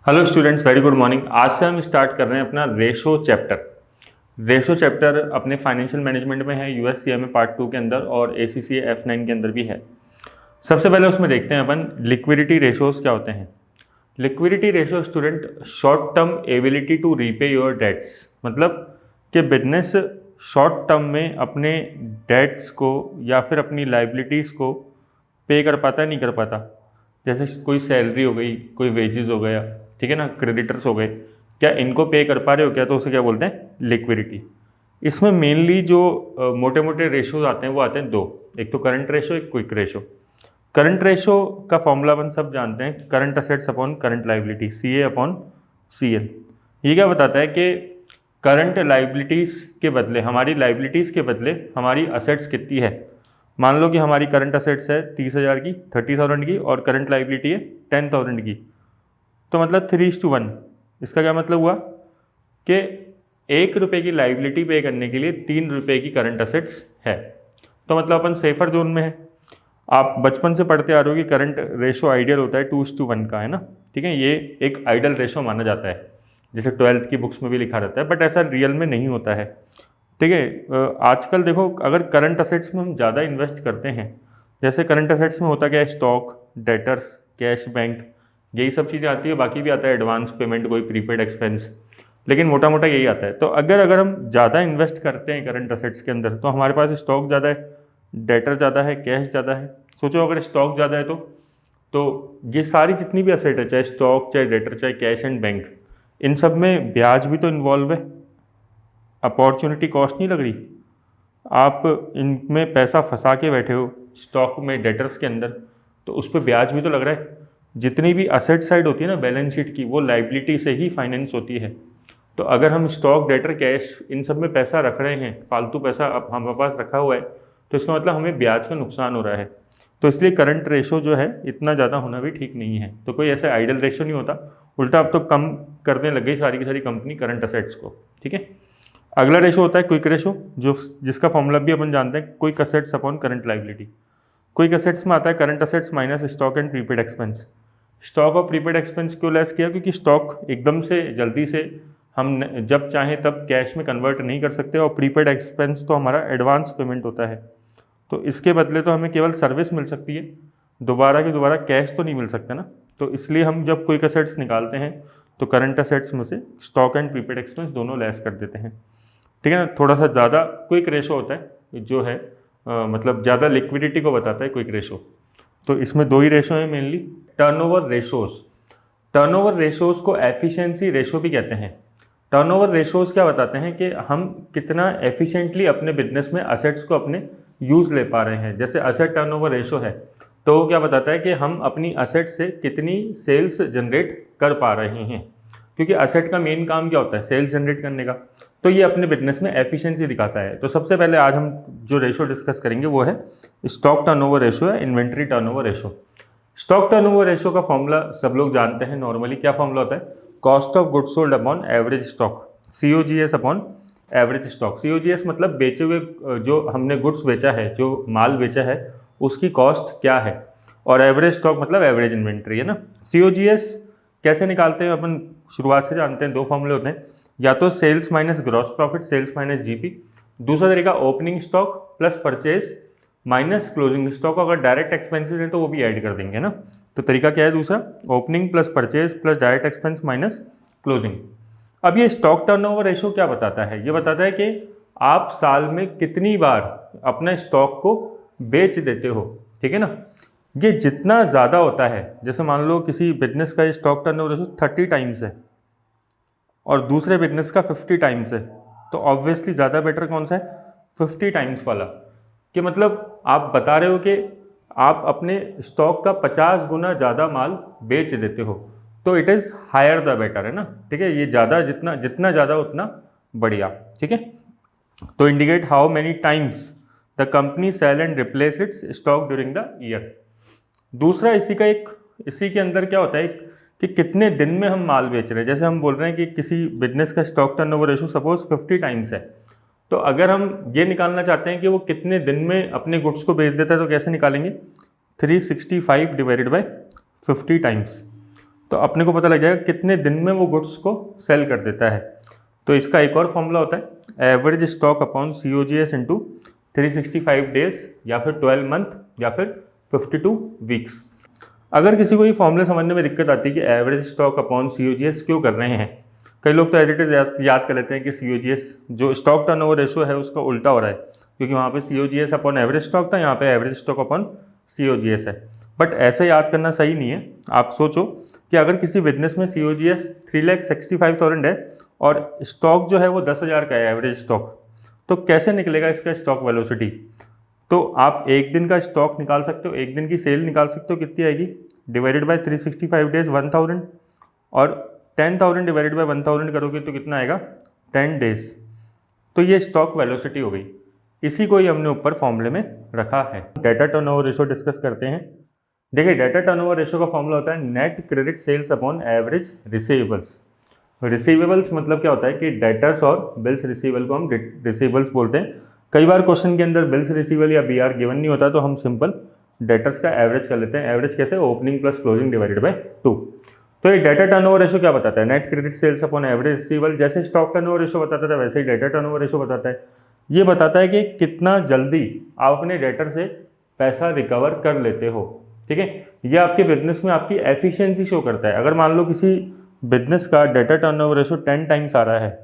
Hello students, very good morning. आज से हम स्टार्ट कर रहे हैं अपना रेशो चैप्टर। रेशो चैप्टर अपने फाइनेंशियल मैनेजमेंट में है, यूएससीएमए पार्ट 2 के अंदर और एसीसीए F9 के अंदर भी है। सबसे पहले उसमें देखते हैं अपन लिक्विडिटी रेशोज क्या होते हैं। Liquidity ratio student short term ability to repay your debts, मतलब कि बिजनेस शॉर्ट टर्म में अपने डेट्स को या फिर अपनी लाइबिलिटीज़ को पे कर पाता है, नहीं कर पाता। जैसे कोई सैलरी हो गई, कोई वेजेस हो गया, ठीक है ना, क्रेडिटर्स हो गए, क्या इनको पे कर पा रहे हो क्या, तो उसे क्या बोलते हैं, लिक्विडिटी। इसमें मेनली जो मोटे मोटे रेशोज आते हैं वो आते हैं दो, एक तो करंट रेशो, एक क्विक रेशो। करंट रेशो का फॉर्मूला अपन सब जानते हैं, current assets upon current liability, CA upon CL। ये क्या बताता है कि करंट लाइबिलिटीज़ के बदले, हमारी लाइबिलिटीज़ के बदले हमारी असेट्स कितनी है। मान लो कि हमारी करंट असेट्स है 30,000 की, 30,000 की, और करंट लाइबिलिटी है 10,000 की, तो मतलब 3:1। इसका क्या मतलब हुआ कि 1 रुपये की लाइबिलिटी पे करने के लिए 3 रुपये की करंट असेट्स है। तो मतलब अपन सेफर जोन में है। आप बचपन से पढ़ते आ रहे हो कि करंट रेशो आइडियल होता है 2:1 का, है ना, ठीक है। ये एक आइडियल रेशो माना जाता है, जैसे 12th की बुक्स में भी लिखा रहता है, बट ऐसा रियल में नहीं होता है, ठीक है। आजकल देखो, अगर करंट असेट्स में हम ज़्यादा इन्वेस्ट करते हैं, जैसे करंट असेट्स में होता क्या है, स्टॉक, डेटर्स, कैश बैंक, यही सब चीज़ें आती है। बाकी भी आता है एडवांस पेमेंट, कोई प्रीपेड एक्सपेंस, लेकिन मोटा मोटा यही आता है। तो अगर हम ज़्यादा इन्वेस्ट करते हैं करंट असेट्स के अंदर, तो हमारे पास स्टॉक ज़्यादा है, डेटर ज़्यादा है, कैश ज़्यादा है। सोचो अगर स्टॉक ज़्यादा है तो ये सारी जितनी भी असेट है, चाहे स्टॉक, चाहे डेटर, चाहे कैश एंड बैंक, इन सब में ब्याज भी तो इन्वॉल्व है, अपॉर्चुनिटी कॉस्ट नहीं लग रही। आप इनमें पैसा फंसा के बैठे हो स्टॉक में, डेटर्स के अंदर, तो उस पर ब्याज भी तो लग रहा है। जितनी भी असेट साइड होती है ना बैलेंस शीट की, वो लाइबिलिटी से ही फाइनेंस होती है। तो अगर हम स्टॉक, डेटर, कैश, इन सब में पैसा रख रहे हैं, फालतू पैसा अब हमारे पास रखा हुआ है, तो इसका मतलब हमें ब्याज का नुकसान हो रहा है। तो इसलिए करंट रेशो जो है इतना ज़्यादा होना भी ठीक नहीं है। तो कोई ऐसा आइडियल रेशो नहीं होता, उल्टा अब तो कम करने लग गई सारी की सारी कंपनी करंट असेट्स को, ठीक है। अगला रेशो होता है क्विक रेशो, जिसका फॉर्मूला भी अपन जानते हैं, quick assets upon current liability. Quick assets में आता है current assets minus stock and prepaid expense. Stock और प्रीपेड एक्सपेंस क्यों लेस किया, क्योंकि स्टॉक एकदम से जल्दी से हम जब चाहें तब कैश में कन्वर्ट नहीं कर सकते, और प्रीपेड एक्सपेंस तो हमारा एडवांस पेमेंट होता है, तो इसके बदले तो हमें केवल सर्विस मिल सकती है, दोबारा की दोबारा कैश तो नहीं मिल सकता ना। तो इसलिए हम जब क्विक असेट्स निकालते हैं तो करंट असेट्स में से स्टॉक एंड प्रीपेड एक्सपेंस दोनों लेस कर देते हैं, ठीक है ना। थोड़ा सा ज़्यादा क्विक रेशो होता है, जो है मतलब ज़्यादा लिक्विडिटी को बताता है क्विक रेशो। तो इसमें दो ही रेशो हैं mainly. Turnover ratios, turnover ratios को एफिशिएंसी रेशो भी कहते हैं। टर्नओवर रेशोज क्या बताते हैं कि हम कितना एफिशिएंटली अपने बिजनेस में असेट्स को अपने यूज़ ले पा रहे हैं। जैसे असेट टर्नओवर रेशो है, तो वो क्या बताता है कि हम अपनी असेट से कितनी सेल्स जनरेट कर पा रहे हैं, क्योंकि असेट का मेन काम क्या होता है, सेल्स जनरेट करने का। तो ये अपने बिजनेस में एफिशिएंसी दिखाता है। तो सबसे पहले आज हम जो रेशो डिस्कस करेंगे वो है स्टॉक टर्नओवर रेशो या inventory turnover ratio. Stock turnover ratio का फॉर्मूला सब लोग जानते हैं नॉर्मली। क्या फॉर्मूला होता है, cost of goods sold upon average stock, COGS upon average stock. COGS मतलब बेचे हुए, जो हमने गुड्स बेचा है, जो माल बेचा है, उसकी कॉस्ट क्या है, और एवरेज स्टॉक मतलब एवरेज इन्वेंट्री, है ना। COGS कैसे निकालते हैं अपन, शुरुआत से जानते हैं, दो फॉर्मूले होते हैं, या तो sales minus gross profit, sales minus GP। दूसरा तरीका opening stock plus purchase minus closing stock. अगर डायरेक्ट एक्सपेंसेस हैं तो वो भी ऐड कर देंगे ना। तो तरीका क्या है दूसरा, opening plus purchase plus direct expense minus closing. अब ये स्टॉक टर्नओवर रेशो क्या बताता है, ये बताता है कि आप साल में कितनी बार अपने स्टॉक को बेच देते हो, ठीक है ना। ये जितना ज़्यादा होता है, जैसे मान लो किसी बिजनेस का स्टॉक टर्नओवर रेशो 30 टाइम्स है और दूसरे बिजनेस का 50 टाइम्स है, तो ऑब्वियसली ज़्यादा बेटर कौन सा है, 50 टाइम्स वाला। कि मतलब आप बता रहे हो कि आप अपने स्टॉक का 50 गुना ज़्यादा माल बेच देते हो, तो it is higher the better, है ना, ठीक है। ये ज़्यादा, जितना जितना ज़्यादा उतना बढ़िया, ठीक है। तो indicate how many times the company sell and replace its stock during the year. दूसरा इसी के अंदर क्या होता है कि कितने दिन में हम माल बेच रहे हैं। जैसे हम बोल रहे हैं कि किसी बिजनेस का stock turnover ratio suppose 50 times है, तो अगर हम ये निकालना चाहते हैं कि वो कितने दिन में अपने गुड्स को बेच देता है, तो कैसे निकालेंगे, 365 डिवाइडेड बाय 50 टाइम्स। तो अपने को पता लग जाएगा कितने दिन में वो गुड्स को सेल कर देता है। तो इसका एक और फॉर्मूला होता है average stock upon COGS into 365 days या फिर 12 मंथ या फिर 52 वीक्स। अगर किसी को ये फॉर्मूले समझने में दिक्कत आती है कि एवरेज स्टॉक अपॉन COGS क्यों कर रहे हैं, कई लोग तो एज इट इज याद कर लेते हैं कि COGS जो स्टॉक टर्नओवर रेशो है उसका उल्टा हो रहा है, क्योंकि वहाँ पे COGS अपॉन एवरेज स्टॉक था, यहाँ पे एवरेज स्टॉक अपॉन COGS है। बट ऐसे याद करना सही नहीं है। आप सोचो कि अगर किसी बिजनेस में COGS 3,65,000 है और स्टॉक जो है वो 10,000 का है एवरेज स्टॉक, तो कैसे निकलेगा इसका स्टॉक वेलोसिटी। तो आप एक दिन का स्टॉक निकाल सकते हो, एक दिन की सेल निकाल सकते हो, कितनी आएगी, डिवाइडेड बाय 365 डेज 1000, और 10,000 डिवाइडेड बाय 1000 करोगे तो कितना आएगा, 10 डेज। तो ये स्टॉक वेलोसिटी हो गई। इसी को ही हमने ऊपर फॉर्मूले में रखा है। डेटा टर्नओवर रेशो डिस्कस करते हैं। देखिए डेटा टर्नओवर रेशो का फॉर्मूला होता है net credit sales upon average receivables. Receivables मतलब क्या होता है कि डेटर्स और बिल्स रिसीवेबल को हम रिसीवेबल्स बोलते हैं। कई बार क्वेश्चन के अंदर बिल्स रिसीवेबल या BR गिवन नहीं होता तो हम सिंपल डेटर्स का एवरेज कर लेते हैं। एवरेज कैसे, opening plus closing divided by 2। तो ये डेटा टर्नओवर रेशो क्या बताता है, net credit sales upon average receivable. जैसे स्टॉक टर्नओवर रेशो बताता था वैसे ही डेटा टर्नओवर रेशो बताता है। ये बताता है कि कितना जल्दी आप अपने डेटर से पैसा रिकवर कर लेते हो। ठीक है, ये आपके बिजनेस में आपकी एफिशिएंसी शो करता है। अगर मान लो किसी बिजनेस का डेटा टर्नओवर रेशो 10 टाइम्स आ रहा है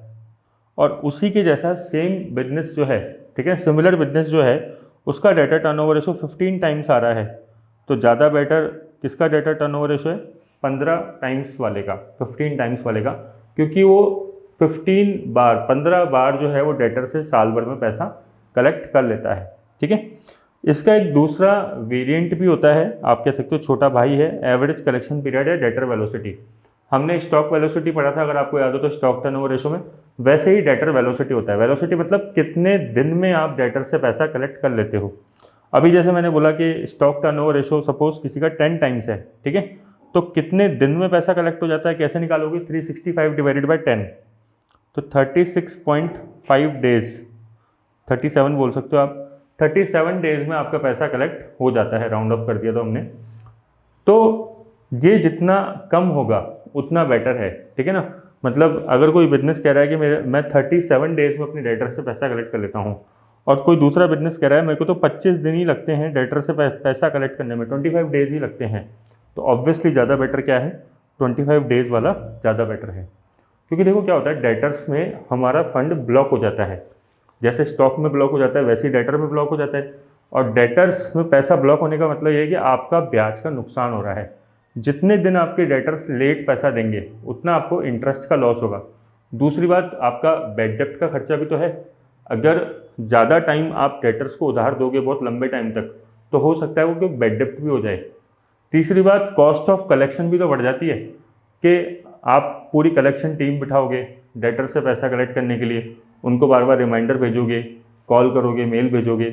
और उसी के जैसा सेम बिजनेस जो है, ठीक है, सिमिलर बिजनेस जो है उसका डेटा टर्नओवर रेशो 15 टाइम्स आ रहा है, तो ज़्यादा बेटर किसका डेटा टर्नओवर रेशो है, 15 टाइम्स वाले का, 15 टाइम्स वाले का, क्योंकि वो 15 बार जो है वो डेटर से साल भर में पैसा कलेक्ट कर लेता है। ठीक है, इसका एक दूसरा वेरिएंट भी होता है, आप कह सकते हो छोटा भाई है, एवरेज कलेक्शन पीरियड या डेटर वेलोसिटी। हमने स्टॉक वेलोसिटी पढ़ा था, अगर आपको याद हो तो स्टॉक टर्नओवर रेशो में, वैसे ही डेटर वेलोसिटी होता है। वेलोसिटी मतलब कितने दिन में आप डेटर से पैसा कलेक्ट कर लेते हो। अभी जैसे मैंने बोला कि स्टॉक टर्नओवर रेशो सपोज किसी का 10 टाइम्स है, ठीक है, तो कितने दिन में पैसा कलेक्ट हो जाता है, कैसे निकालोगे, 365 डिवाइडेड बाय 10, तो 36.5 डेज, 37 बोल सकते हो आप, 37 डेज में आपका पैसा कलेक्ट हो जाता है। राउंड ऑफ कर दिया तो हमने। तो ये जितना कम होगा उतना बेटर है। ठीक है ना, मतलब अगर कोई बिजनेस कह रहा है कि मैं 37 डेज में अपने डेटर से पैसा कलेक्ट कर लेता हूँ, और कोई दूसरा बिजनेस कह रहा है मेरे को तो 25 दिन ही लगते हैं डेटर से पैसा कलेक्ट करने में, 25 डेज ही लगते हैं, तो ऑब्वियसली ज़्यादा बेटर क्या है, 25 डेज वाला ज़्यादा बेटर है। क्योंकि देखो क्या होता है, डेटर्स में हमारा फंड ब्लॉक हो जाता है, जैसे स्टॉक में ब्लॉक हो जाता है वैसे ही डेटर में ब्लॉक हो जाता है। और डेटर्स में पैसा ब्लॉक होने का मतलब ये है कि आपका ब्याज का नुकसान हो रहा है। जितने दिन आपके डेटर्स लेट पैसा देंगे उतना आपको इंटरेस्ट का लॉस होगा। दूसरी बात, आपका बैड डेप्ट का खर्चा भी तो है। अगर ज़्यादा टाइम आप डेटर्स को उधार दोगे बहुत लंबे टाइम तक, तो हो सकता है वो कि बैड डेप्ट भी हो जाए। तीसरी बात, कॉस्ट ऑफ कलेक्शन भी तो बढ़ जाती है कि आप पूरी कलेक्शन टीम बिठाओगे डेटर से पैसा कलेक्ट करने के लिए, उनको बार बार रिमाइंडर भेजोगे, कॉल करोगे, मेल भेजोगे,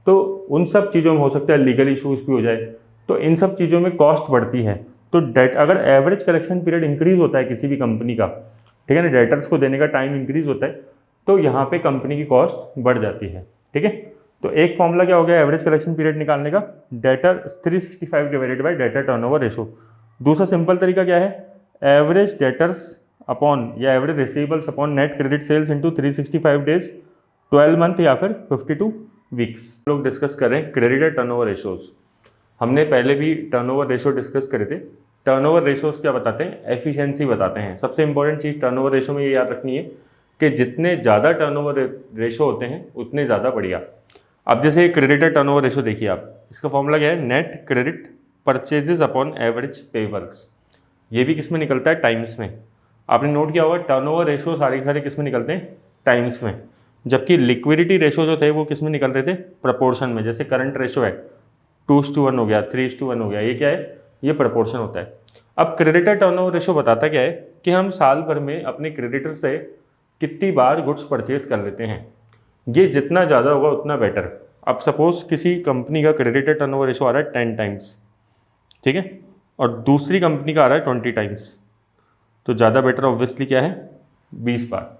तो उन सब चीज़ों में हो सकता है लीगल इश्यूज भी हो जाए। तो इन सब चीज़ों में कॉस्ट बढ़ती है। तो अगर एवरेज कलेक्शन पीरियड इंक्रीज होता है किसी भी कंपनी का, ठीक है ना, डेटर्स को देने का टाइम इंक्रीज होता है, तो यहाँ पे कंपनी की कॉस्ट बढ़ जाती है। ठीक है, तो एक फॉर्मूला क्या हो गया एवरेज कलेक्शन पीरियड निकालने का, debtor 365 divided by debtor turnover ratio. दूसरा सिंपल तरीका क्या है, एवरेज डेटर्स अपॉन या average receivables upon net credit sales into 365 days 12 month या फिर 52 वीक्स। लोग डिस्कस कर रहे हैं क्रेडिटर टर्नओवर रेशोज। हमने पहले भी टर्नओवर रेशो डिस्कस करे थे। टर्नओवर रेशोज क्या बताते हैं, एफिशिएंसी बताते हैं। सबसे इंपॉर्टेंट चीज़ टर्नओवर रेशो में ये याद रखनी है कि जितने ज़्यादा टर्नओवर रेशो होते हैं उतने ज़्यादा बढ़िया। अब जैसे क्रेडिटर टर्नओवर रेशो देखिए आप, इसका फॉर्मूला क्या है, net credit purchases upon average payables. ये भी किस में निकलता है, टाइम्स में। आपने नोट किया होगा टर्नओवर रेशो सारे किस में निकलते हैं, टाइम्स में, जबकि लिक्विडिटी रेशो जो थे वो किस में निकल रहे थे, प्रपोर्शन में। जैसे करंट रेशो है 2:1 हो गया, 3:1 हो गया, ये क्या है, ये प्रपोर्शन होता है। अब क्रेडिटर टर्नओवर रेशो बताता क्या है कि हम साल भर में अपने क्रेडिटर से कितनी बार गुड्स परचेज कर लेते हैं। ये जितना ज़्यादा होगा उतना बेटर। अब सपोज किसी कंपनी का क्रेडिटर टर्नओवर रेशो आ रहा है 10 टाइम्स, ठीक है, और दूसरी कंपनी का आ रहा है 20 टाइम्स, तो ज़्यादा बेटर ऑब्वियसली क्या है, 20 बार,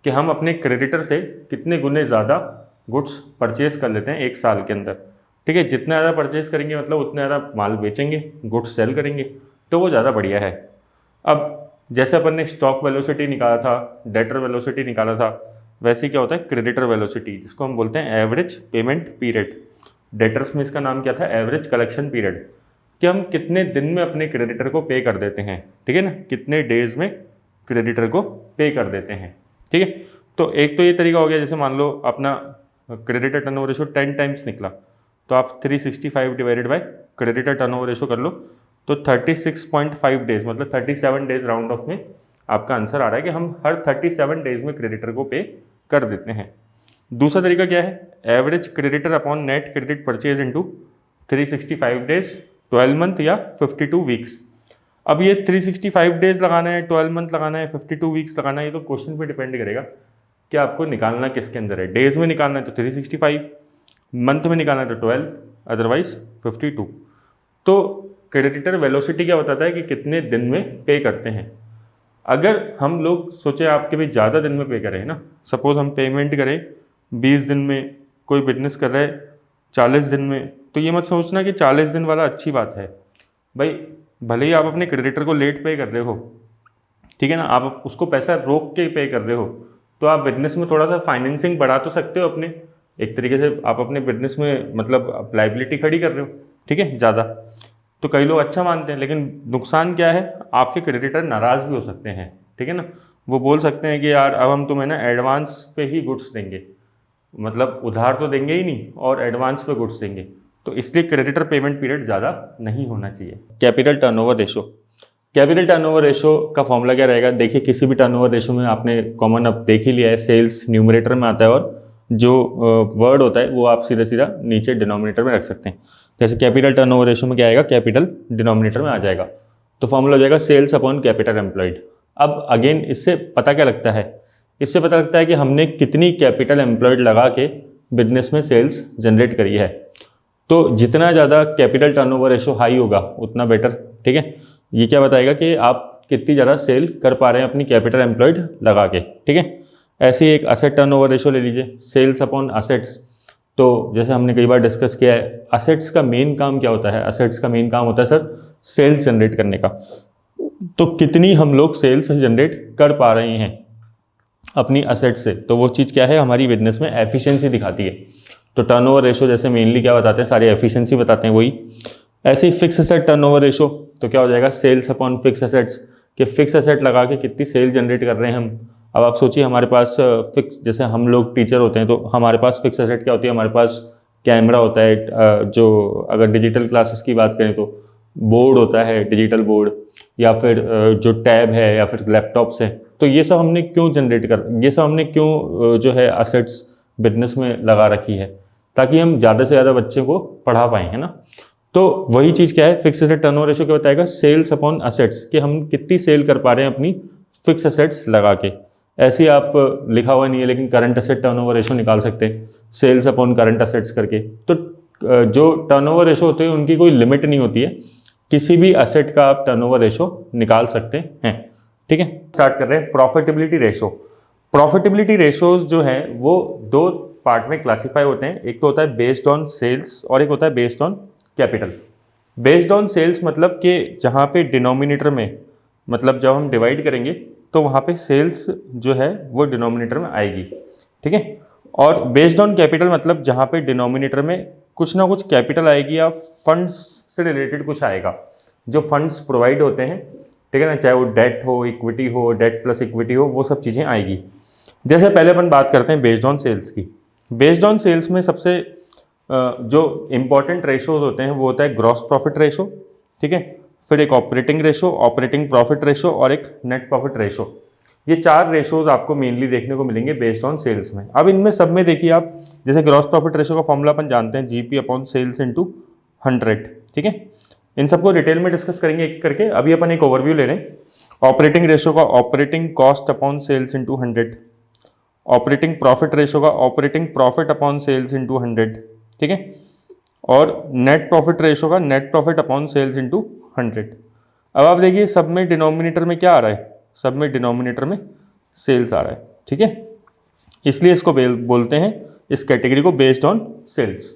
कि हम अपने क्रेडिटर से कितने गुने ज़्यादा गुड्स परचेज कर लेते हैं एक साल के अंदर। ठीक है, जितना ज़्यादा परचेज करेंगे मतलब उतना ज़्यादा माल बेचेंगे, गुड्स सेल करेंगे, तो वो ज़्यादा बढ़िया है। अब जैसे अपन ने स्टॉक वेलोसिटी निकाला था, डेटर वेलोसिटी निकाला था, वैसे क्या होता है क्रेडिटर वेलोसिटी, जिसको हम बोलते हैं एवरेज पेमेंट पीरियड। डेटर्स में इसका नाम क्या था, एवरेज कलेक्शन पीरियड, कि हम कितने दिन में अपने क्रेडिटर को पे कर देते हैं, ठीक है ना, कितने डेज में क्रेडिटर को पे कर देते हैं, ठीक है। तो एक तो ये तरीका हो गया, जैसे मान लो अपना क्रेडिटर टर्नओवर रेशो 10 टाइम्स निकला, तो आप 365 divided bye creditor turnover ratio कर लो, तो 36.5 डेज, मतलब 37 डेज राउंड ऑफ में आपका आंसर आ रहा है कि हम हर 37 डेज में क्रेडिटर को पे कर देते हैं। दूसरा तरीका क्या है, average creditor upon net credit purchase into 365 days, 12 month या 52 वीक्स। अब ये 365 डेज लगाना है, 12 मंथ लगाना है, 52 वीक्स लगाना है, ये तो क्वेश्चन पे डिपेंड करेगा कि आपको निकालना किसके अंदर है। डेज में निकालना है तो 365, मंथ में निकालना है तो 12, अदरवाइज 52। तो क्रेडिटर वेलोसिटी क्या बताता है कि कितने दिन में पे करते हैं। अगर हम लोग सोचे आपके भी ज़्यादा दिन में पे करें ना, सपोज हम पेमेंट करें 20 दिन में, कोई बिजनेस कर रहा है 40 दिन में, तो ये मत सोचना कि 40 दिन वाला अच्छी बात है भाई। भले ही आप अपने क्रेडिटर को लेट पे कर रहे हो, ठीक है ना, आप उसको पैसा रोक के पे कर रहे हो, तो आप बिजनेस में थोड़ा सा फाइनेंसिंग बढ़ा तो सकते हो अपने, एक तरीके से आप अपने बिजनेस में मतलब लाइबिलिटी खड़ी कर रहे हो, ठीक है, ज़्यादा। तो कई लोग अच्छा मानते हैं, लेकिन नुकसान क्या है, आपके क्रेडिटर नाराज़ भी हो सकते हैं, ठीक है ना। वो बोल सकते हैं कि यार अब हम तुम्हें ना एडवांस पे ही गुड्स देंगे, मतलब उधार तो देंगे ही नहीं और एडवांस पे गुड्स देंगे, तो इसलिए क्रेडिटर पेमेंट पीरियड ज़्यादा नहीं होना चाहिए। Capital turnover ratio, capital turnover ratio का फॉर्मूला क्या रहेगा, देखिए किसी भी टर्नओवर रेशो में आपने कॉमन अब देख ही लिया है, सेल्स न्यूमरेटर में आता है और जो वर्ड होता है वो आप सीधा सीधा नीचे डिनोमिनेटर में रख सकते हैं। जैसे कैपिटल टर्नओवर रेशो में क्या आएगा, कैपिटल डिनोमिनेटर में आ जाएगा, तो फॉर्मूला हो जाएगा सेल्स अपॉन कैपिटल एम्प्लॉयड। अब अगेन इससे पता क्या लगता है, इससे पता लगता है कि हमने कितनी कैपिटल एम्प्लॉयड लगा के बिजनेस में सेल्स जनरेट करी है। तो जितना ज़्यादा कैपिटल टर्नओवर रेशो हाई होगा उतना बेटर, ठीक है। ये क्या बताएगा कि आप कितनी ज़्यादा सेल कर पा रहे हैं अपनी कैपिटल एम्प्लॉयड लगा के, ठीक है। ऐसे ही एक असेट टर्नओवर रेशो ले लीजिए, सेल्स अपॉन असेट्स। तो जैसे हमने कई बार डिस्कस किया है, असेट्स का मेन काम क्या होता है, असेट्स का मेन काम होता है सर सेल्स जनरेट करने का। तो कितनी हम लोग सेल्स जनरेट कर पा रहे हैं अपनी असेट से, तो वो चीज़ क्या है, हमारी बिजनेस में एफिशिएंसी दिखाती है। तो टर्नओवर रेशो जैसे मेनली क्या बताते हैं, सारी एफिशिएंसी बताते हैं वही। ऐसे ही फिक्स एसेट टर्नओवर रेशो, तो क्या हो जाएगा सेल्स अपॉन फिक्स एसेट्स, कि फिक्स एसेट लगा के कितनी सेल जनरेट कर रहे हैं हम। अब आप सोचिए हमारे पास फिक्स, जैसे हम लोग टीचर होते हैं तो हमारे पास फिक्स एसेट क्या होती है, हमारे पास कैमरा होता है, जो अगर डिजिटल क्लासेस की बात करें तो बोर्ड होता है, डिजिटल बोर्ड, या फिर जो टैब है या फिर लैपटॉप्स हैं। तो ये सब हमने क्यों जनरेट कर, ये सब हमने क्यों जो है असेट्स बिजनेस में लगा रखी है, ताकि हम ज़्यादा से ज़्यादा बच्चे को पढ़ा पाएँ, है ना। तो वही चीज़ क्या है, फिक्स एसेट टर्नओवर रेशो क्या बताएगा, सेल्स अपॉन असेट्स, कि हम कितनी सेल कर पा रहे हैं अपनी फिक्स एसेट्स लगा के। ऐसे ही आप लिखा हुआ नहीं है, लेकिन करंट एसेट टर्नओवर रेशो निकाल सकते हैं, सेल्स अपॉन करंट एसेट्स करके। तो जो टर्नओवर रेशो होते हैं उनकी कोई लिमिट नहीं होती है, किसी भी एसेट का आप टर्नओवर रेशो निकाल सकते हैं, ठीक है। स्टार्ट कर रहे हैं प्रॉफिटेबिलिटी रेशो। प्रॉफिटेबिलिटी रेशोज जो है वो दो पार्ट में क्लासीफाई होते हैं, एक तो होता है बेस्ड ऑन सेल्स और एक होता है based on capital. Based on sales मतलब कि जहाँ पे डिनोमिनेटर में, मतलब जब हम डिवाइड करेंगे तो वहाँ पे सेल्स जो है वो डिनोमिनेटर में आएगी, ठीक है। और बेस्ड ऑन कैपिटल मतलब जहाँ पे डिनोमिनेटर में कुछ ना कुछ कैपिटल आएगी या फंड्स से रिलेटेड कुछ आएगा, जो फंड्स प्रोवाइड होते हैं, ठीक है ना, चाहे वो डेट हो, इक्विटी हो, डेट प्लस इक्विटी हो, वो सब चीज़ें आएगी। जैसे पहले अपन बात करते हैं बेस्ड ऑन सेल्स की। बेस्ड ऑन सेल्स में सबसे जो इम्पॉर्टेंट रेशोज होते हैं वो होता है ग्रॉस प्रॉफिट रेशो, ठीक है, फिर एक operating ratio, operating profit ratio और एक नेट प्रॉफिट रेशो। ये चार रेशोज आपको मेनली देखने को मिलेंगे बेस्ड ऑन सेल्स में। अब इनमें सब में देखिए आप, जैसे ग्रॉस प्रॉफिट रेशो का फॉर्मूला अपन जानते हैं, जीपी अपॉन सेल्स इंटू 100, ठीक है। इन सबको डिटेल में डिस्कस करेंगे एक करके, अभी अपन एक ओवरव्यू ले रहे हैं। ऑपरेटिंग रेशो का operating cost upon sales into 100, operating profit ratio का operating profit upon sales into 100, ठीक है, और नेट प्रॉफिट रेशो का net profit upon sales into 100। अब आप देखिए सब में डिनोमिनेटर में क्या आ रहा है, सब में डिनोमिनेटर में सेल्स आ रहा है, ठीक है, इसलिए इसको बोलते हैं इस कैटेगरी को बेस्ड ऑन सेल्स।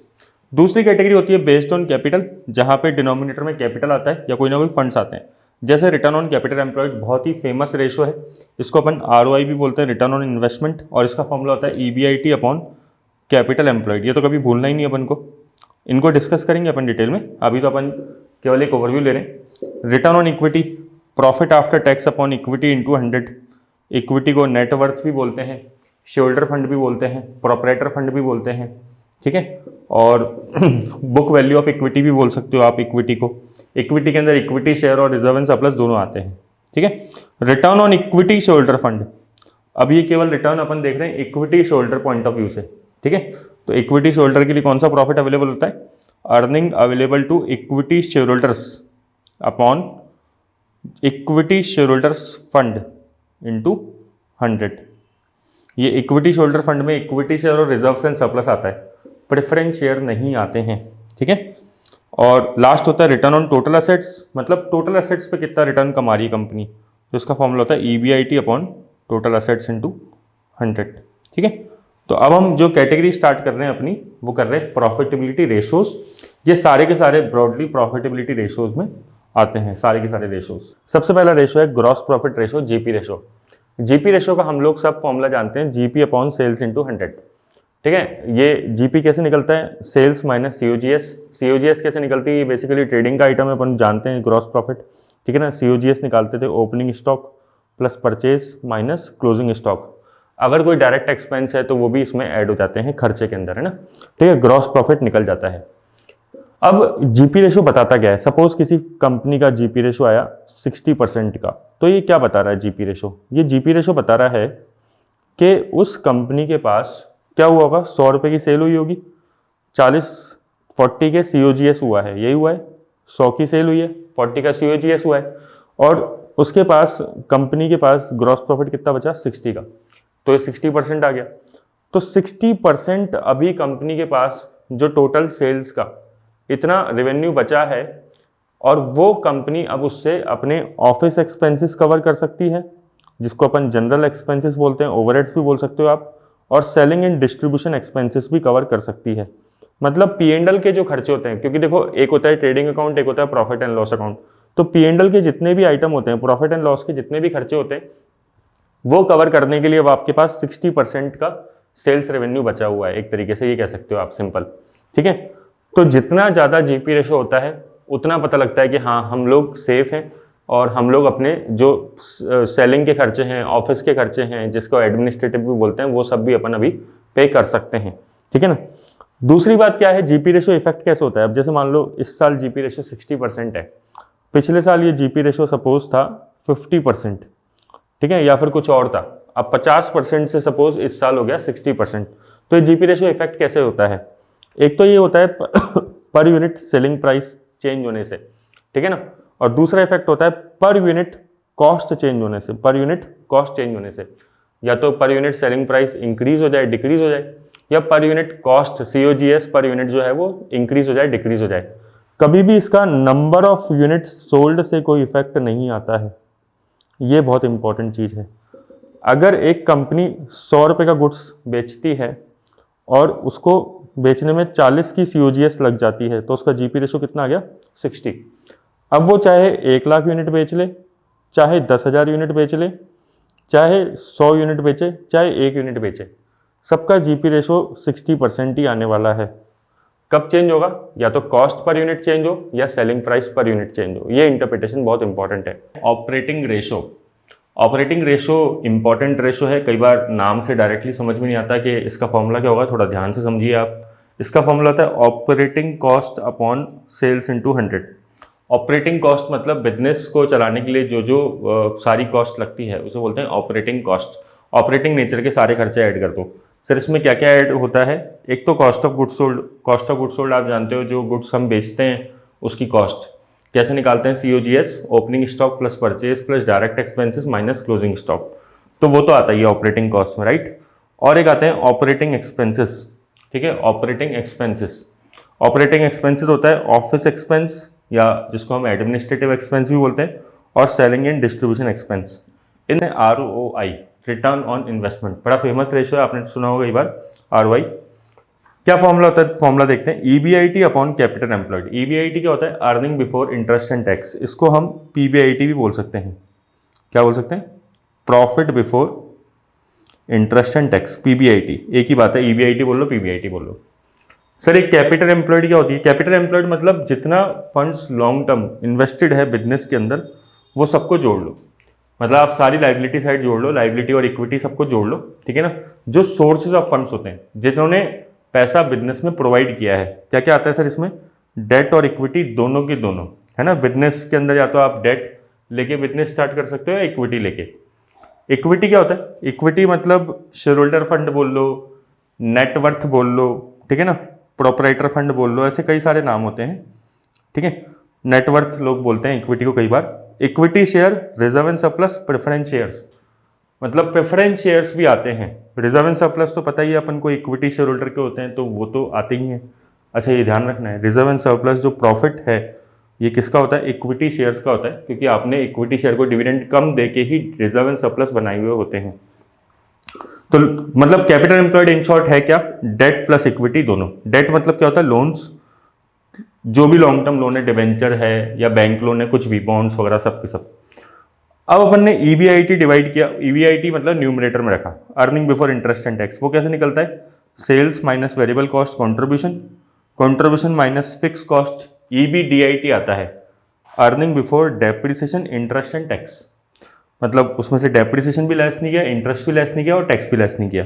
दूसरी कैटेगरी होती है बेस्ड ऑन कैपिटल, जहाँ पे डिनोमिनेटर में कैपिटल आता है या कोई ना कोई फंड्स आते हैं। जैसे रिटर्न ऑन कैपिटल एम्प्लॉयड बहुत ही फेमस रेशो है, इसको अपन ROI भी बोलते हैं, रिटर्न ऑन इन्वेस्टमेंट, और इसका फॉर्मूला होता है EBIT अपॉन कैपिटल एम्प्लॉयड। ये तो कभी भूलना ही नहीं अपन को, इनको डिस्कस करेंगे अपन डिटेल में, अभी तो अपन केवल एक ओवरव्यू ले रहे हैं। Return on equity, profit after tax upon equity into 100। Equity को नेटवर्थ भी बोलते हैं, शेयरहोल्डर फंड भी बोलते हैं, प्रोपराइटर फंड भी बोलते हैं, ठीक है, और बुक वैल्यू ऑफ इक्विटी भी बोल सकते हो आप इक्विटी को। इक्विटी के अंदर इक्विटी शेयर और रिजर्व एंड सरप्लस दोनों आते हैं, ठीक है। Return on equity shareholder fund, अब ये केवल रिटर्न अपन देख रहे हैं equity shareholder point of view से, ठीक है। तो इक्विटी शेयरहोल्डर के लिए कौन सा प्रॉफिट अवेलेबल होता है? Earning available to equity shareholders upon equity shareholders fund into 100। ये इक्विटी शेयरहोल्डर फंड में इक्विटी शेयर और रिजर्व्स एंड सरप्लस आता है, प्रेफरेंस शेयर नहीं आते हैं, ठीक है। और लास्ट होता है रिटर्न ऑन टोटल एसेट्स, मतलब टोटल एसेट्स पे कितना रिटर्न कमा रही है कंपनी, तो इसका फॉर्मूला होता है EBIT upon total assets into 100, ठीक है। तो अब हम जो कैटेगरी स्टार्ट कर रहे हैं अपनी, वो कर रहे हैं प्रॉफिटेबिलिटी रेशोज। ये सारे के सारे ब्रॉडली प्रॉफिटेबिलिटी रेशोज में आते हैं, सारे के सारे रेशोज। सबसे पहला रेशो है gross profit ratio, GP ratio. GP ratio का हम लोग सब फॉर्मूला जानते हैं, GP अपॉन सेल्स इंटू 100, ठीक है। ये GP कैसे निकलता है? Sales minus COGS। COGS कैसे निकलती है? बेसिकली ट्रेडिंग का आइटम है, अपन जानते हैं ग्रॉस प्रॉफिट, ठीक है ना। COGS निकालते थे opening stock plus purchase minus closing stock. अगर कोई डायरेक्ट एक्सपेंस है तो वो भी इसमें ऐड हो जाते हैं खर्चे के अंदर, है ना, ठीक है। ग्रॉस प्रॉफिट निकल जाता है। अब GP रेशो बताता क्या है? सपोज किसी कंपनी का GP रेशो आया 60% का, तो ये क्या बता रहा है GP रेशो? ये GP रेशो बता रहा है कि उस कंपनी के पास क्या हुआ होगा, 100 रुपये की सेल हुई होगी, 40 के COGS हुआ है, यही हुआ है, 100 की सेल हुई है, 40 का COGS हुआ है, और उसके पास कंपनी के पास ग्रॉस प्रॉफिट कितना बचा? 60 का, तो ये 60% आ गया। तो 60% अभी कंपनी के पास जो टोटल सेल्स का इतना रेवेन्यू बचा है, और वो कंपनी अब उससे अपने ऑफिस एक्सपेंसेस कवर कर सकती है, जिसको अपन जनरल एक्सपेंसेस बोलते हैं, ओवरहेड्स भी बोल सकते हो आप, और सेलिंग एंड डिस्ट्रीब्यूशन एक्सपेंसेस भी कवर कर सकती है। मतलब P&L के जो खर्चे होते हैं, क्योंकि देखो एक होता है ट्रेडिंग अकाउंट, एक होता है प्रॉफिट एंड लॉस अकाउंट, तो P&L के जितने भी आइटम होते हैं, प्रॉफिट एंड लॉस के जितने भी खर्चे होते हैं, वो कवर करने के लिए अब आपके पास 60% का सेल्स रेवेन्यू बचा हुआ है, एक तरीके से ये कह सकते हो आप, सिंपल, ठीक है। तो जितना ज़्यादा GP रेशो होता है उतना पता लगता है कि हाँ हम लोग सेफ हैं, और हम लोग अपने जो सेलिंग के खर्चे हैं, ऑफिस के खर्चे हैं, जिसको एडमिनिस्ट्रेटिव भी बोलते हैं, वो सब भी अपन अभी पे कर सकते हैं, ठीक है ना। दूसरी बात क्या है, GP रेशो इफेक्ट कैसे होता है? अब जैसे मान लो इस साल GP रेशो 60% है, पिछले साल ये GP रेशो सपोज था 50%, ठीक है, या फिर कुछ और था, अब 50% से सपोज इस साल हो गया 60%। तो ये GP रेशो इफेक्ट कैसे होता है? एक तो ये होता है per unit selling price change होने से, ठीक है ना, और दूसरा इफेक्ट होता है पर यूनिट कॉस्ट चेंज होने से, पर यूनिट कॉस्ट चेंज होने से, या तो per unit selling price increase हो जाए, डिक्रीज हो जाए, या per unit cost COGS per unit जो है वो इंक्रीज हो जाए, डिक्रीज हो जाए। कभी भी इसका नंबर ऑफ यूनिट सोल्ड से कोई इफेक्ट नहीं आता है, ये बहुत इंपॉर्टेंट चीज़ है। अगर एक कंपनी 100 रुपये का गुड्स बेचती है और उसको बेचने में 40 की COGS लग जाती है, तो उसका GP रेशो कितना आ गया? 60। अब वो चाहे 1 लाख यूनिट बेच ले, चाहे 10,000 यूनिट बेच ले, चाहे 100 यूनिट बेचे, चाहे 1 यूनिट बेचे, सबका GP रेशो 60% ही आने वाला है। कब चेंज होगा? या तो कॉस्ट पर यूनिट चेंज हो या selling price per unit change हो। ये इंटरप्रिटेशन बहुत इंपॉर्टेंट है। Operating ratio, operating ratio important ratio है, कई बार नाम से डायरेक्टली समझ में नहीं आता कि इसका फॉर्मूला क्या होगा, थोड़ा ध्यान से समझिए आप। इसका फॉर्मूला होता है operating cost upon sales into 100। Operating cost मतलब बिजनेस को चलाने के लिए जो जो सारी कॉस्ट लगती है उसे बोलते हैं ऑपरेटिंग कॉस्ट। ऑपरेटिंग नेचर के सारे खर्चे ऐड कर दो। सर इसमें क्या क्या ऐड होता है? एक तो cost of goods sold. Cost of goods sold आप जानते हो, जो गुड्स हम बेचते हैं उसकी कॉस्ट कैसे निकालते हैं? COGS opening stock plus purchase plus direct expenses minus closing stock. तो वो तो आता ही है ऑपरेटिंग कॉस्ट में, राइट। और एक आते हैं ऑपरेटिंग एक्सपेंसेस, ठीक है। ऑपरेटिंग एक्सपेंसेस, ऑपरेटिंग एक्सपेंसेस होता है ऑफिस एक्सपेंस या जिसको हम एडमिनिस्ट्रेटिव एक्सपेंस भी बोलते हैं, और selling and distribution expense. In ROI return on investment, बड़ा फेमस रेशो है, आपने सुना होगा कई बार ROI। क्या फॉर्मूला होता है, फॉर्मूला देखते हैं, EBIT upon capital employed. EBIT क्या होता है, earning before interest and tax, इसको हम पीबीआईटी भी बोल सकते हैं। क्या बोल सकते हैं, profit before interest and tax, PBIT, एक ही बात है, ईबीआईटी बोल लो पीबीआईटी बोल लो। सर एक कैपिटल एम्प्लॉयड क्या होती है, कैपिटल एम्प्लॉयड मतलब जितना फंड्स लॉन्ग टर्म इन्वेस्टेड है बिजनेस के अंदर वो सबको जोड़ लो, मतलब आप सारी लाइबिलिटी साइड जोड़ लो, लाइबिलिटी और इक्विटी सबको जोड़ लो, ठीक है ना। जो सोर्सेज ऑफ फंड्स होते हैं जिन्होंने पैसा बिजनेस में प्रोवाइड किया है, क्या क्या आता है सर इसमें, डेट और इक्विटी दोनों के दोनों, है ना। बिजनेस के अंदर या तो आप डेट लेके बिजनेस स्टार्ट कर सकते हो या इक्विटी लेके। इक्विटी क्या होता है, इक्विटी मतलब शेयर होल्डर फंड बोल लो, नेटवर्थ बोल लो, ठीक है ना, प्रोपराइटर फंड बोल लो, ऐसे कई सारे नाम होते हैं, ठीक है। नेटवर्थ लोग बोलते हैं इक्विटी को कई बार। Equity share, reserve and surplus, preference shares, मतलब प्रेफरेंस शेयर्स भी आते हैं। रिजर्व एंड सरप्लस तो पता ही है अपन को, इक्विटी शेयर होल्डर के होते हैं तो वो तो आते ही हैं। अच्छा ये ध्यान रखना है, रिजर्व एंड सरप्लस जो प्रॉफिट है ये किसका होता है, इक्विटी शेयर्स का होता है, क्योंकि आपने इक्विटी शेयर को डिविडेंड कम देके ही रिजर्व एंड सरप्लस बनाए हुए होते हैं। तो मतलब कैपिटल एम्प्लॉयड इन शॉर्ट है क्या, डेट प्लस इक्विटी दोनों। डेट मतलब क्या होता है, लोन्स, जो भी लॉन्ग टर्म लोन है, डिवेंचर है या बैंक लोन है, कुछ भी बॉन्ड्स वगैरह सब के सब। अब अपन ने ईबीआईटी डिवाइड किया, ईबीआईटी मतलब न्यूमरेटर में रखा, earning before interest and tax. वो कैसे निकलता है, sales minus variable cost contribution, contribution minus fix cost, EBDIT आता है, earning before depreciation interest and tax. मतलब उसमें से डेप्रिसिएशन भी लेस नहीं किया, इंटरेस्ट भी लेस नहीं किया और टैक्स भी लेस नहीं किया।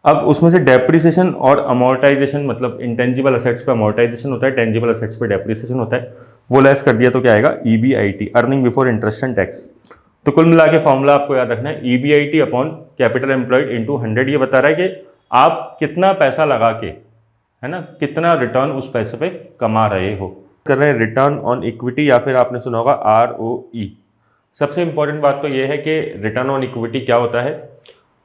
अब उसमें से डेप्रिसिएशन और अमोर्टाइजेशन, मतलब इंटेंजिबल असेट्स पे अमोर्टाइजेशन होता है, टेंजिबल असेट्स पे डेप्रिसिएशन होता है, वो लेस कर दिया तो क्या आएगा, EBIT, earning before interest and tax. तो कुल मिला के फॉर्मूला आपको याद रखना है, EBIT upon capital employed into 100। ये बता रहा है कि आप कितना पैसा लगा के, है ना, कितना रिटर्न उस पैसे पे कमा रहे हो। कर रहे हैं रिटर्न ऑन इक्विटी या फिर आपने सुना होगा ROE। सबसे इंपॉर्टेंट बात तो ये है कि रिटर्न ऑन इक्विटी क्या होता है,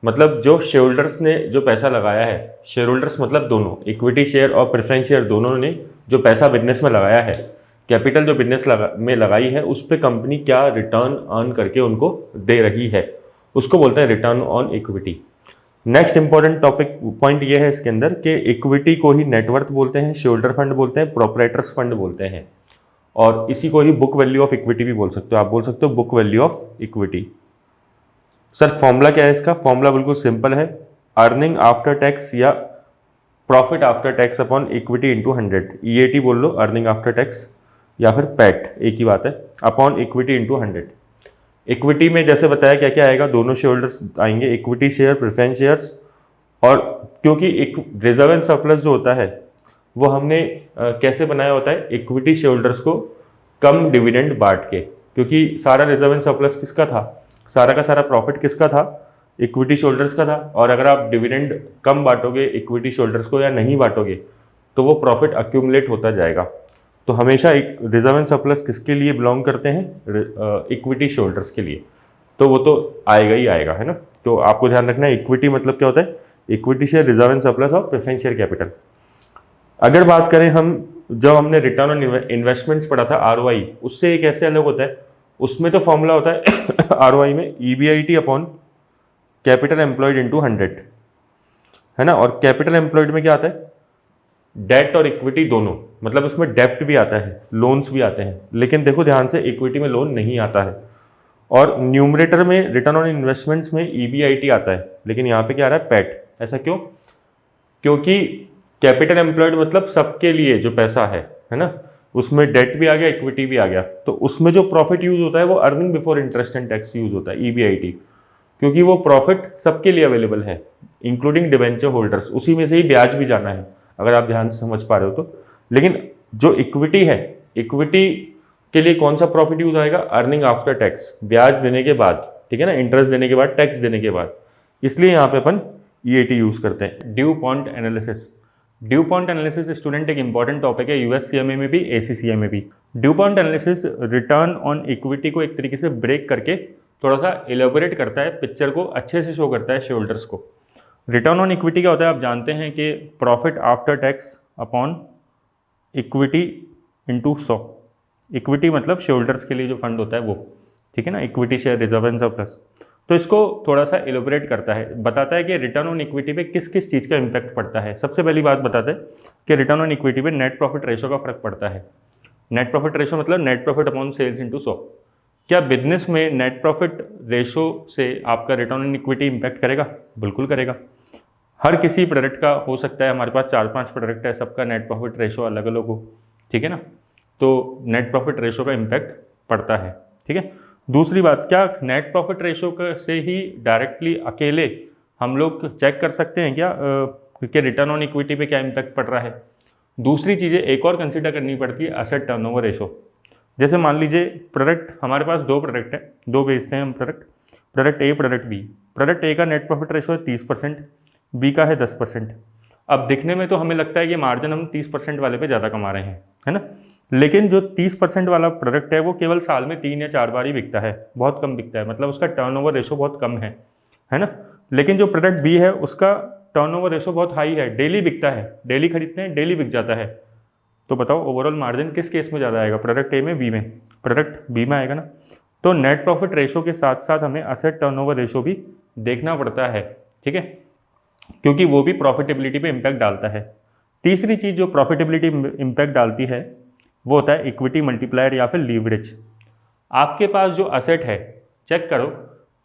मतलब जो शेयर होल्डर्स ने जो पैसा लगाया है, शेयर होल्डर्स मतलब दोनों, इक्विटी शेयर और प्रेफरेंस शेयर दोनों ने जो पैसा बिजनेस में लगाया है, कैपिटल जो बिजनेस में लगाई है, उस पर कंपनी क्या रिटर्न अर्न करके उनको दे रही है, उसको बोलते हैं return on equity. Next important topic point ये है इसके अंदर कि इक्विटी को ही नेटवर्थ बोलते हैं, शेयर होल्डर फंड बोलते हैं, प्रोपराइटर्स फंड बोलते हैं, और इसी को ही बुक वैल्यू ऑफ इक्विटी भी बोल सकते हो। आप बोल सकते हो book value of equity. Sir formula क्या है इसका, फॉर्मूला बिल्कुल सिंपल है, अर्निंग आफ्टर टैक्स या profit after tax upon equity into 100। EAT बोल लो, अर्निंग आफ्टर टैक्स, या फिर पैट, एक ही बात है, अपॉन इक्विटी इंटू 100। इक्विटी में जैसे बताया क्या क्या आएगा, दोनों शेयर होल्डर्स आएंगे, इक्विटी शेयर, प्रेफरेंस शेयर्स, और क्योंकि एक रिजर्व एंड सरप्लस जो होता है वो हमने कैसे बनाया होता है, इक्विटी शेयर होल्डर्स को कम डिविडेंड बांट के, क्योंकि सारा रिजर्व एंड सरप्लस किसका था, सारा का सारा प्रॉफिट किसका था, इक्विटी शेयर होल्डर्स का था। और अगर आप डिविडेंड कम बांटोगे इक्विटी शेयर होल्डर्स को या नहीं बांटोगे तो वो प्रॉफिट अक्यूमुलेट होता जाएगा। तो हमेशा एक रिजर्व एंड सरप्लस किसके लिए बिलोंग करते हैं, इक्विटी शेयर होल्डर्स के लिए, तो वो तो आएगा ही आएगा, है ना। तो आपको ध्यान रखना है, इक्विटी मतलब क्या होता है, equity share, reserve and surplus और प्रेफरेंस शेयर कैपिटल। अगर बात करें हम, जब हमने रिटर्न ऑन इन्वेस्टमेंट्स पढ़ा था ROI, उससे एक ऐसे अलग होता है, उसमें तो फॉर्मूला होता है ROI में EBIT upon capital employed into 100, है ना। और कैपिटल एम्प्लॉयड में क्या आता है, डेट और इक्विटी दोनों, मतलब उसमें डेप्ट भी आता है, लोन्स भी आते हैं, लेकिन देखो ध्यान से, इक्विटी में लोन नहीं आता है। और न्यूमरेटर में रिटर्न ऑन इन्वेस्टमेंट्स में EBIT आता है, लेकिन यहाँ पे क्या आ रहा है, पैट। ऐसा क्यों, क्योंकि कैपिटल एम्प्लॉयड मतलब सबके लिए जो पैसा है ना, उसमें डेट भी आ गया, इक्विटी भी आ गया, तो उसमें जो प्रॉफिट यूज होता है वो earning before interest and tax use होता है, EBIT, क्योंकि वो प्रॉफिट सबके लिए अवेलेबल है, इंक्लूडिंग डिवेंचर होल्डर्स, उसी में से ही ब्याज भी जाना है, अगर आप ध्यान से समझ पा रहे हो तो। लेकिन जो इक्विटी है, इक्विटी के लिए कौन सा प्रॉफिट यूज आएगा, अर्निंग आफ्टर टैक्स, ब्याज देने के बाद, ठीक है ना, इंटरेस्ट देने के बाद, टैक्स देने के बाद, इसलिए यहाँ पे अपन EAT यूज करते हैं। Due point analysis, due point analysis student एक इंपॉर्टेंट टॉपिक है, USCMA में भी, ACCA में भी। Due point analysis return on equity को एक तरीके से ब्रेक करके थोड़ा सा एलेबोरेट करता है, पिक्चर को अच्छे से शो करता है शेयर होल्डर्स को। रिटर्न ऑन इक्विटी क्या होता है, आप जानते हैं कि profit after tax upon equity into 100। Equity मतलब शेयर होल्डर्स के लिए जो फंड होता है वो, ठीक है ना, equity share, reserve and surplus. तो इसको थोड़ा सा एलोबरेट करता है, बताता है कि रिटर्न ऑन इक्विटी पे किस किस चीज़ का इम्पैक्ट पड़ता है। सबसे पहली बात बताते हैं कि रिटर्न ऑन इक्विटी पे नेट प्रॉफिट रेशो का फर्क पड़ता है। नेट प्रॉफिट रेशो मतलब net profit upon sales into 100। क्या बिजनेस में नेट प्रॉफिट रेशो से आपका रिटर्न ऑन इक्विटी इम्पैक्ट करेगा? बिल्कुल करेगा। हर किसी प्रोडक्ट का हो सकता है, हमारे पास 4-5 प्रोडक्ट है, सबका नेट प्रॉफिट रेशो अलग अलग हो, ठीक है ना, तो नेट प्रॉफिट रेशो का इम्पैक्ट पड़ता है, ठीक है। दूसरी बात, क्या नेट प्रॉफिट रेशो से ही डायरेक्टली अकेले हम लोग चेक कर सकते हैं क्या कि रिटर्न ऑन इक्विटी पे क्या इम्पैक्ट पड़ रहा है? दूसरी चीज़ें एक और कंसिडर करनी पड़ती है, एसेट टर्नओवर रेशो। जैसे मान लीजिए प्रोडक्ट, हमारे पास 2 प्रोडक्ट हैं, 2 बेचते हैं हम product A, product B. Product A का नेट प्रॉफिट रेशो है 30%, बी का है 10%। अब दिखने में तो हमें लगता है कि मार्जिन हम 30% वाले पे ज़्यादा कमा रहे हैं, है ना, लेकिन जो 30% वाला प्रोडक्ट है वो केवल साल में 3 या 4 बार ही बिकता है, बहुत कम बिकता है, मतलब उसका टर्नओवर रेशो बहुत कम है ना। लेकिन जो प्रोडक्ट बी है उसका टर्नओवर रेशो बहुत हाई है, डेली बिकता है, डेली खरीदते हैं, डेली बिक जाता है। तो बताओ ओवरऑल मार्जिन किस केस में ज़्यादा आएगा, प्रोडक्ट ए में, बी में? प्रोडक्ट बी में आएगा ना। तो नेट प्रॉफिट रेशो के साथ साथ हमें एसेट टर्नओवर रेशो भी देखना पड़ता है, ठीक है, क्योंकि वो भी प्रॉफिटेबिलिटी पे इम्पैक्ट डालता है। तीसरी चीज़ जो प्रॉफिटेबिलिटी इम्पैक्ट डालती है वो होता है इक्विटी मल्टीप्लायर या फिर लीवरेज। आपके पास जो असेट है, चेक करो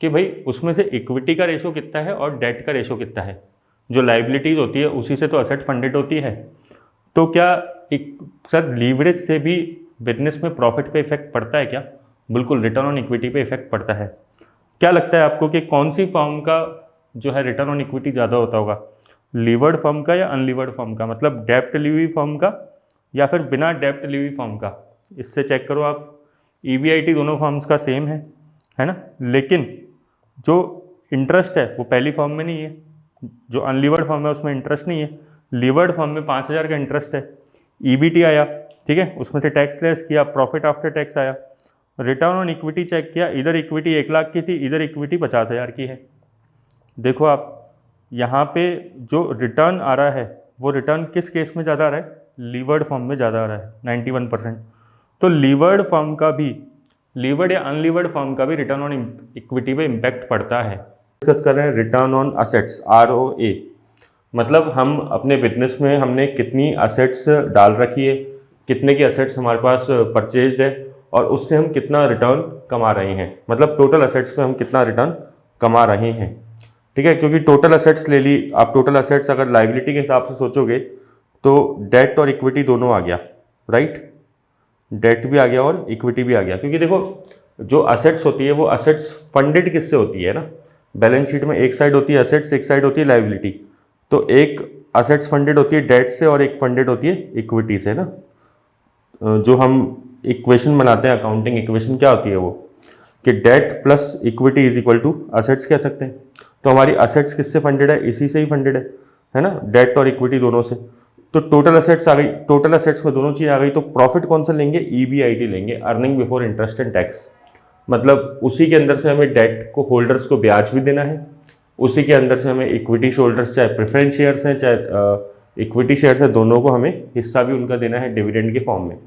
कि भाई उसमें से इक्विटी का रेशो कितना है और डेट का रेशो कितना है। जो लाइबिलिटीज़ होती है उसी से तो असेट फंडेड होती है। तो क्या सर लीवरेज से भी बिजनेस में प्रॉफिट पे इफेक्ट पड़ता है क्या? बिल्कुल, रिटर्न ऑन इक्विटी पे इफेक्ट पड़ता है। क्या लगता है आपको कि कौन सी फर्म का जो है रिटर्न ऑन इक्विटी ज़्यादा होता होगा, लीवर्ड फर्म का या अनलीवर्ड फर्म का, मतलब डेप्ट ली हुई फर्म का या फिर बिना डेप्ट ली हुई फर्म का? इससे चेक करो आप, EBIT दोनों फर्म्स का सेम है ना, लेकिन जो इंटरेस्ट है वो पहली फर्म में नहीं है, जो अनलीवर्ड फर्म है उसमें इंटरेस्ट नहीं है। लीवर्ड फर्म में 5,000 का इंटरेस्ट है, EBT आया, ठीक है, उसमें से टैक्स लेस किया, प्रॉफिट आफ्टर टैक्स आया, रिटर्न ऑन इक्विटी चेक किया, इधर इक्विटी 1 लाख की थी, इधर इक्विटी 50,000 की है। देखो आप यहाँ पे जो रिटर्न आ रहा है वो रिटर्न किस केस में ज़्यादा आ रहा है? लीवर्ड फर्म में ज़्यादा आ रहा है, 91%। तो लीवर्ड फर्म का भी, लीवर्ड या अनलीवर्ड फर्म का भी रिटर्न ऑन इक्विटी पे इम्पैक्ट पड़ता है। डिस्कस कर रहे हैं रिटर्न ऑन असेट्स, ROA, मतलब हम अपने बिजनेस में हमने कितनी असेट्स डाल रखी है, कितने की असेट्स हमारे पास परचेज्ड है और उससे हम कितना रिटर्न कमा रहे हैं, मतलब टोटल असेट्स पे हम कितना रिटर्न कमा रहे हैं, ठीक है। क्योंकि टोटल असेट्स ले ली आप, टोटल असेट्स अगर लाइबिलिटी के हिसाब से सोचोगे तो डेट और इक्विटी दोनों आ गया, राइट, डेट भी आ गया और इक्विटी भी आ गया। क्योंकि देखो जो असेट्स होती है वो असेट्स फंडेड किससे होती है ना, बैलेंस शीट में एक साइड होती है असेट्स, एक साइड होती है लाइबिलिटी। तो एक असेट्स फंडेड होती है डेट से और एक फंडेड होती है इक्विटी से ना। जो हम इक्वेशन बनाते हैं, अकाउंटिंग इक्वेशन क्या होती है वो, कि debt plus equity is equal to assets कह सकते हैं। तो हमारी असेट्स किससे फंडेड है? इसी से ही फंडेड है ना, डेट और इक्विटी दोनों से। तो टोटल असेट्स आ गई, टोटल असेट्स में दोनों चीज़ आ गई। तो प्रॉफिट कौन सा लेंगे? EBIT लेंगे, earning before interest and tax. मतलब उसी के अंदर से हमें डेट को होल्डर्स को ब्याज भी देना है, उसी के अंदर से हमें इक्विटी होल्डर्स, चाहे प्रेफरेंस शेयर्स हैं चाहे इक्विटी शेयर्स है, दोनों को हमें हिस्सा भी उनका देना है डिविडेंड के फॉर्म में।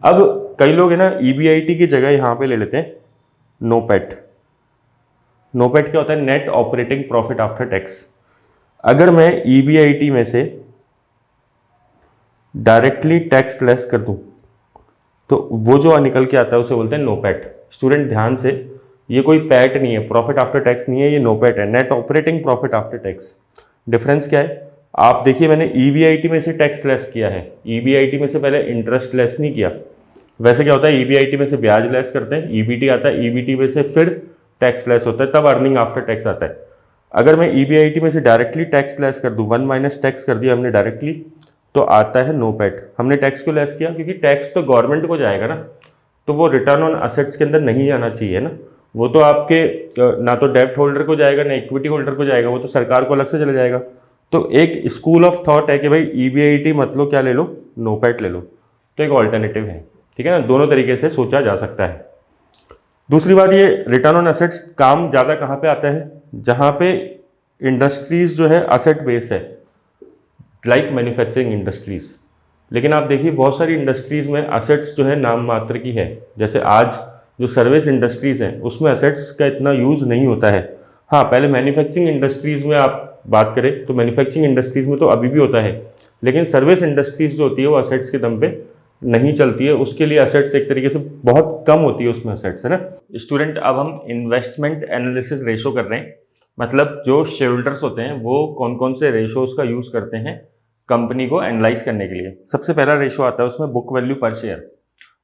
अब कई लोग है ना EBIT की जगह यहाँ पे ले लेते हैं NOPAT। NOPAT क्या होता है? Net operating profit after tax. अगर मैं EBIT में से डायरेक्टली टैक्स लेस कर दूं तो वो जो निकल के आता है उसे बोलते हैं NOPAT। स्टूडेंट ध्यान से, ये कोई पैट नहीं है, प्रॉफिट आफ्टर टैक्स नहीं है, ये NOPAT है, net operating profit after tax. Difference क्या है? आप देखिए मैंने EBIT में से टैक्स लेस किया है, EBIT में से पहले इंटरेस्ट लेस नहीं किया। वैसे क्या होता है, EBIT में से ब्याज लेस करते हैं, EBT आता है, EBT में से फिर टैक्स लेस होता है, तब अर्निंग आफ्टर टैक्स आता है। अगर मैं EBIT में से डायरेक्टली टैक्स लेस कर दूं, 1 माइनस टैक्स कर दिया हमने डायरेक्टली, तो आता है NOPAT। हमने टैक्स क्यों लेस किया? क्योंकि टैक्स तो गवर्नमेंट को जाएगा ना, तो वो रिटर्न ऑन असेट्स के अंदर नहीं जाना चाहिए ना, वो तो आपके ना तो डेब्ट होल्डर को जाएगा ना इक्विटी होल्डर को जाएगा, वो तो सरकार को अलग से चला जाएगा। तो एक स्कूल ऑफ थॉट है कि भाई EBIT मत लो, क्या ले लो? NOPAT ले लो। तो एक ऑल्टरनेटिव है, ठीक है ना, दोनों तरीके से सोचा जा सकता है। दूसरी बात, ये रिटर्न ऑन असेट्स काम ज़्यादा कहाँ पे आता है? जहाँ पे इंडस्ट्रीज जो है असेट बेस है, लाइक मैन्युफैक्चरिंग इंडस्ट्रीज। लेकिन आप देखिए बहुत सारी इंडस्ट्रीज में असेट्स जो है नाम मात्र की है। जैसे आज जो सर्विस इंडस्ट्रीज़ हैं उसमें असेट्स का इतना यूज़ नहीं होता है। हाँ, पहले मैन्युफैक्चरिंग इंडस्ट्रीज़ में आप बात करें तो मैन्युफैक्चरिंग इंडस्ट्रीज़ में तो अभी भी होता है, लेकिन सर्विस इंडस्ट्रीज़ जो होती है वो असेट्स के दम पे नहीं चलती है, उसके लिए असेट्स एक तरीके से बहुत कम होती है उसमें असेट्स, है ना। स्टूडेंट, अब हम इन्वेस्टमेंट एनालिसिस रेशो कर रहे हैं, मतलब जो शेयर होल्डर्स होते हैं वो कौन कौन से रेशोज़ का यूज़ करते हैं कंपनी को एनालाइज करने के लिए। सबसे पहला रेशो आता है उसमें बुक वैल्यू पर शेयर,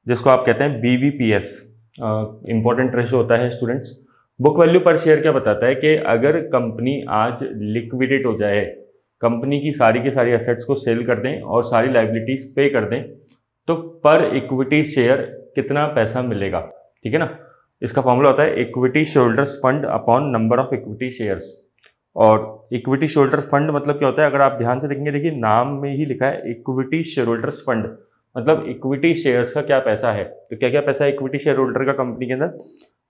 जिसको आप कहते हैं BVPS। इंपॉर्टेंट रेशो होता है स्टूडेंट्स। बुक वैल्यू पर शेयर क्या बताता है कि अगर कंपनी आज लिक्विडेट हो जाए, कंपनी की सारी एसेट्स को सेल कर दें और सारी लाइबिलिटीज पे कर दें, तो पर इक्विटी शेयर कितना पैसा मिलेगा, ठीक है ना। इसका फॉर्मूला होता है equity share holders fund upon number of equity shares. और इक्विटी शेयर होल्डर्स फंड मतलब क्या होता है, अगर आप ध्यान से देखेंगे, देखिए नाम में ही लिखा है इक्विटी शेयर होल्डर्स फंड, मतलब इक्विटी शेयर्स का क्या पैसा है। तो क्या क्या पैसा है इक्विटी शेयर होल्डर का कंपनी के अंदर,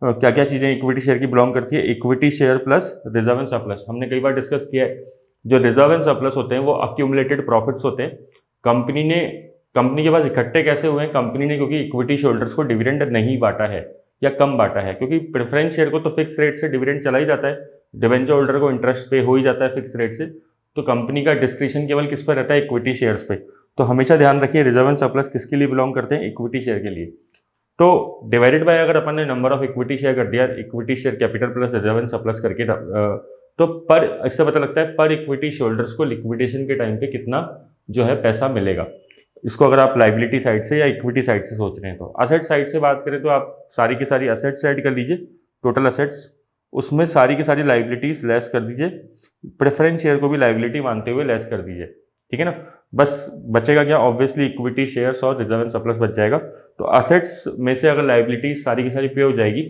क्या क्या चीज़ें इक्विटी शेयर की बिलोंग करती है। Equity share plus reserve and surplus, हमने कई बार डिस्कस किया है। जो रिजर्व एंड सरप्लस होते हैं वो अक्यूमुलेटेड प्रॉफिट्स होते हैं। कंपनी के पास इकट्ठे कैसे हुए हैं, कंपनी ने क्योंकि इक्विटी शेयरहोल्डर्स को डिविडेंड नहीं बांटा है या कम बांटा है, क्योंकि प्रेफरेंस शेयर को तो फिक्स रेट से डिविडेंड चला ही जाता है, डिवेंचर होल्डर को इंटरेस्ट पे हो ही जाता है फिक्स रेट से, तो कंपनी का डिस्क्रिप्शन केवल किस पर रहता है, इक्विटी शेयर्स पे। तो हमेशा ध्यान रखिए रिजर्व एंड सरप्लस किसके लिए बिलोंग करते हैं, इक्विटी शेयर के लिए। तो डिवाइडेड बाय अगर अपन ने नंबर ऑफ इक्विटी शेयर कर दिया, equity share capital plus reserve and surplus करके, तो पर इससे पता लगता है पर इक्विटी शेयरहोल्डर्स को लिक्विडेशन के टाइम पे कितना जो है पैसा मिलेगा। इसको अगर आप लाइबिलिटी साइड से या इक्विटी साइड से सोच रहे हैं, तो असेट साइड से बात करें तो आप सारी की सारी असेट्स ऐड कर लीजिए, टोटल असेट्स, उसमें सारी की सारी लाइबिलिटीज लेस कर दीजिए, प्रेफरेंस शेयर को भी लाइबिलिटी मानते हुए लेस कर दीजिए, ठीक है ना। बस बचेगा क्या, ऑब्वियसली इक्विटी शेयर्स और रिजर्व एंड सरप्लस बच जाएगा। तो असेट्स में से अगर लाइबिलिटीज सारी की सारी पे हो जाएगी,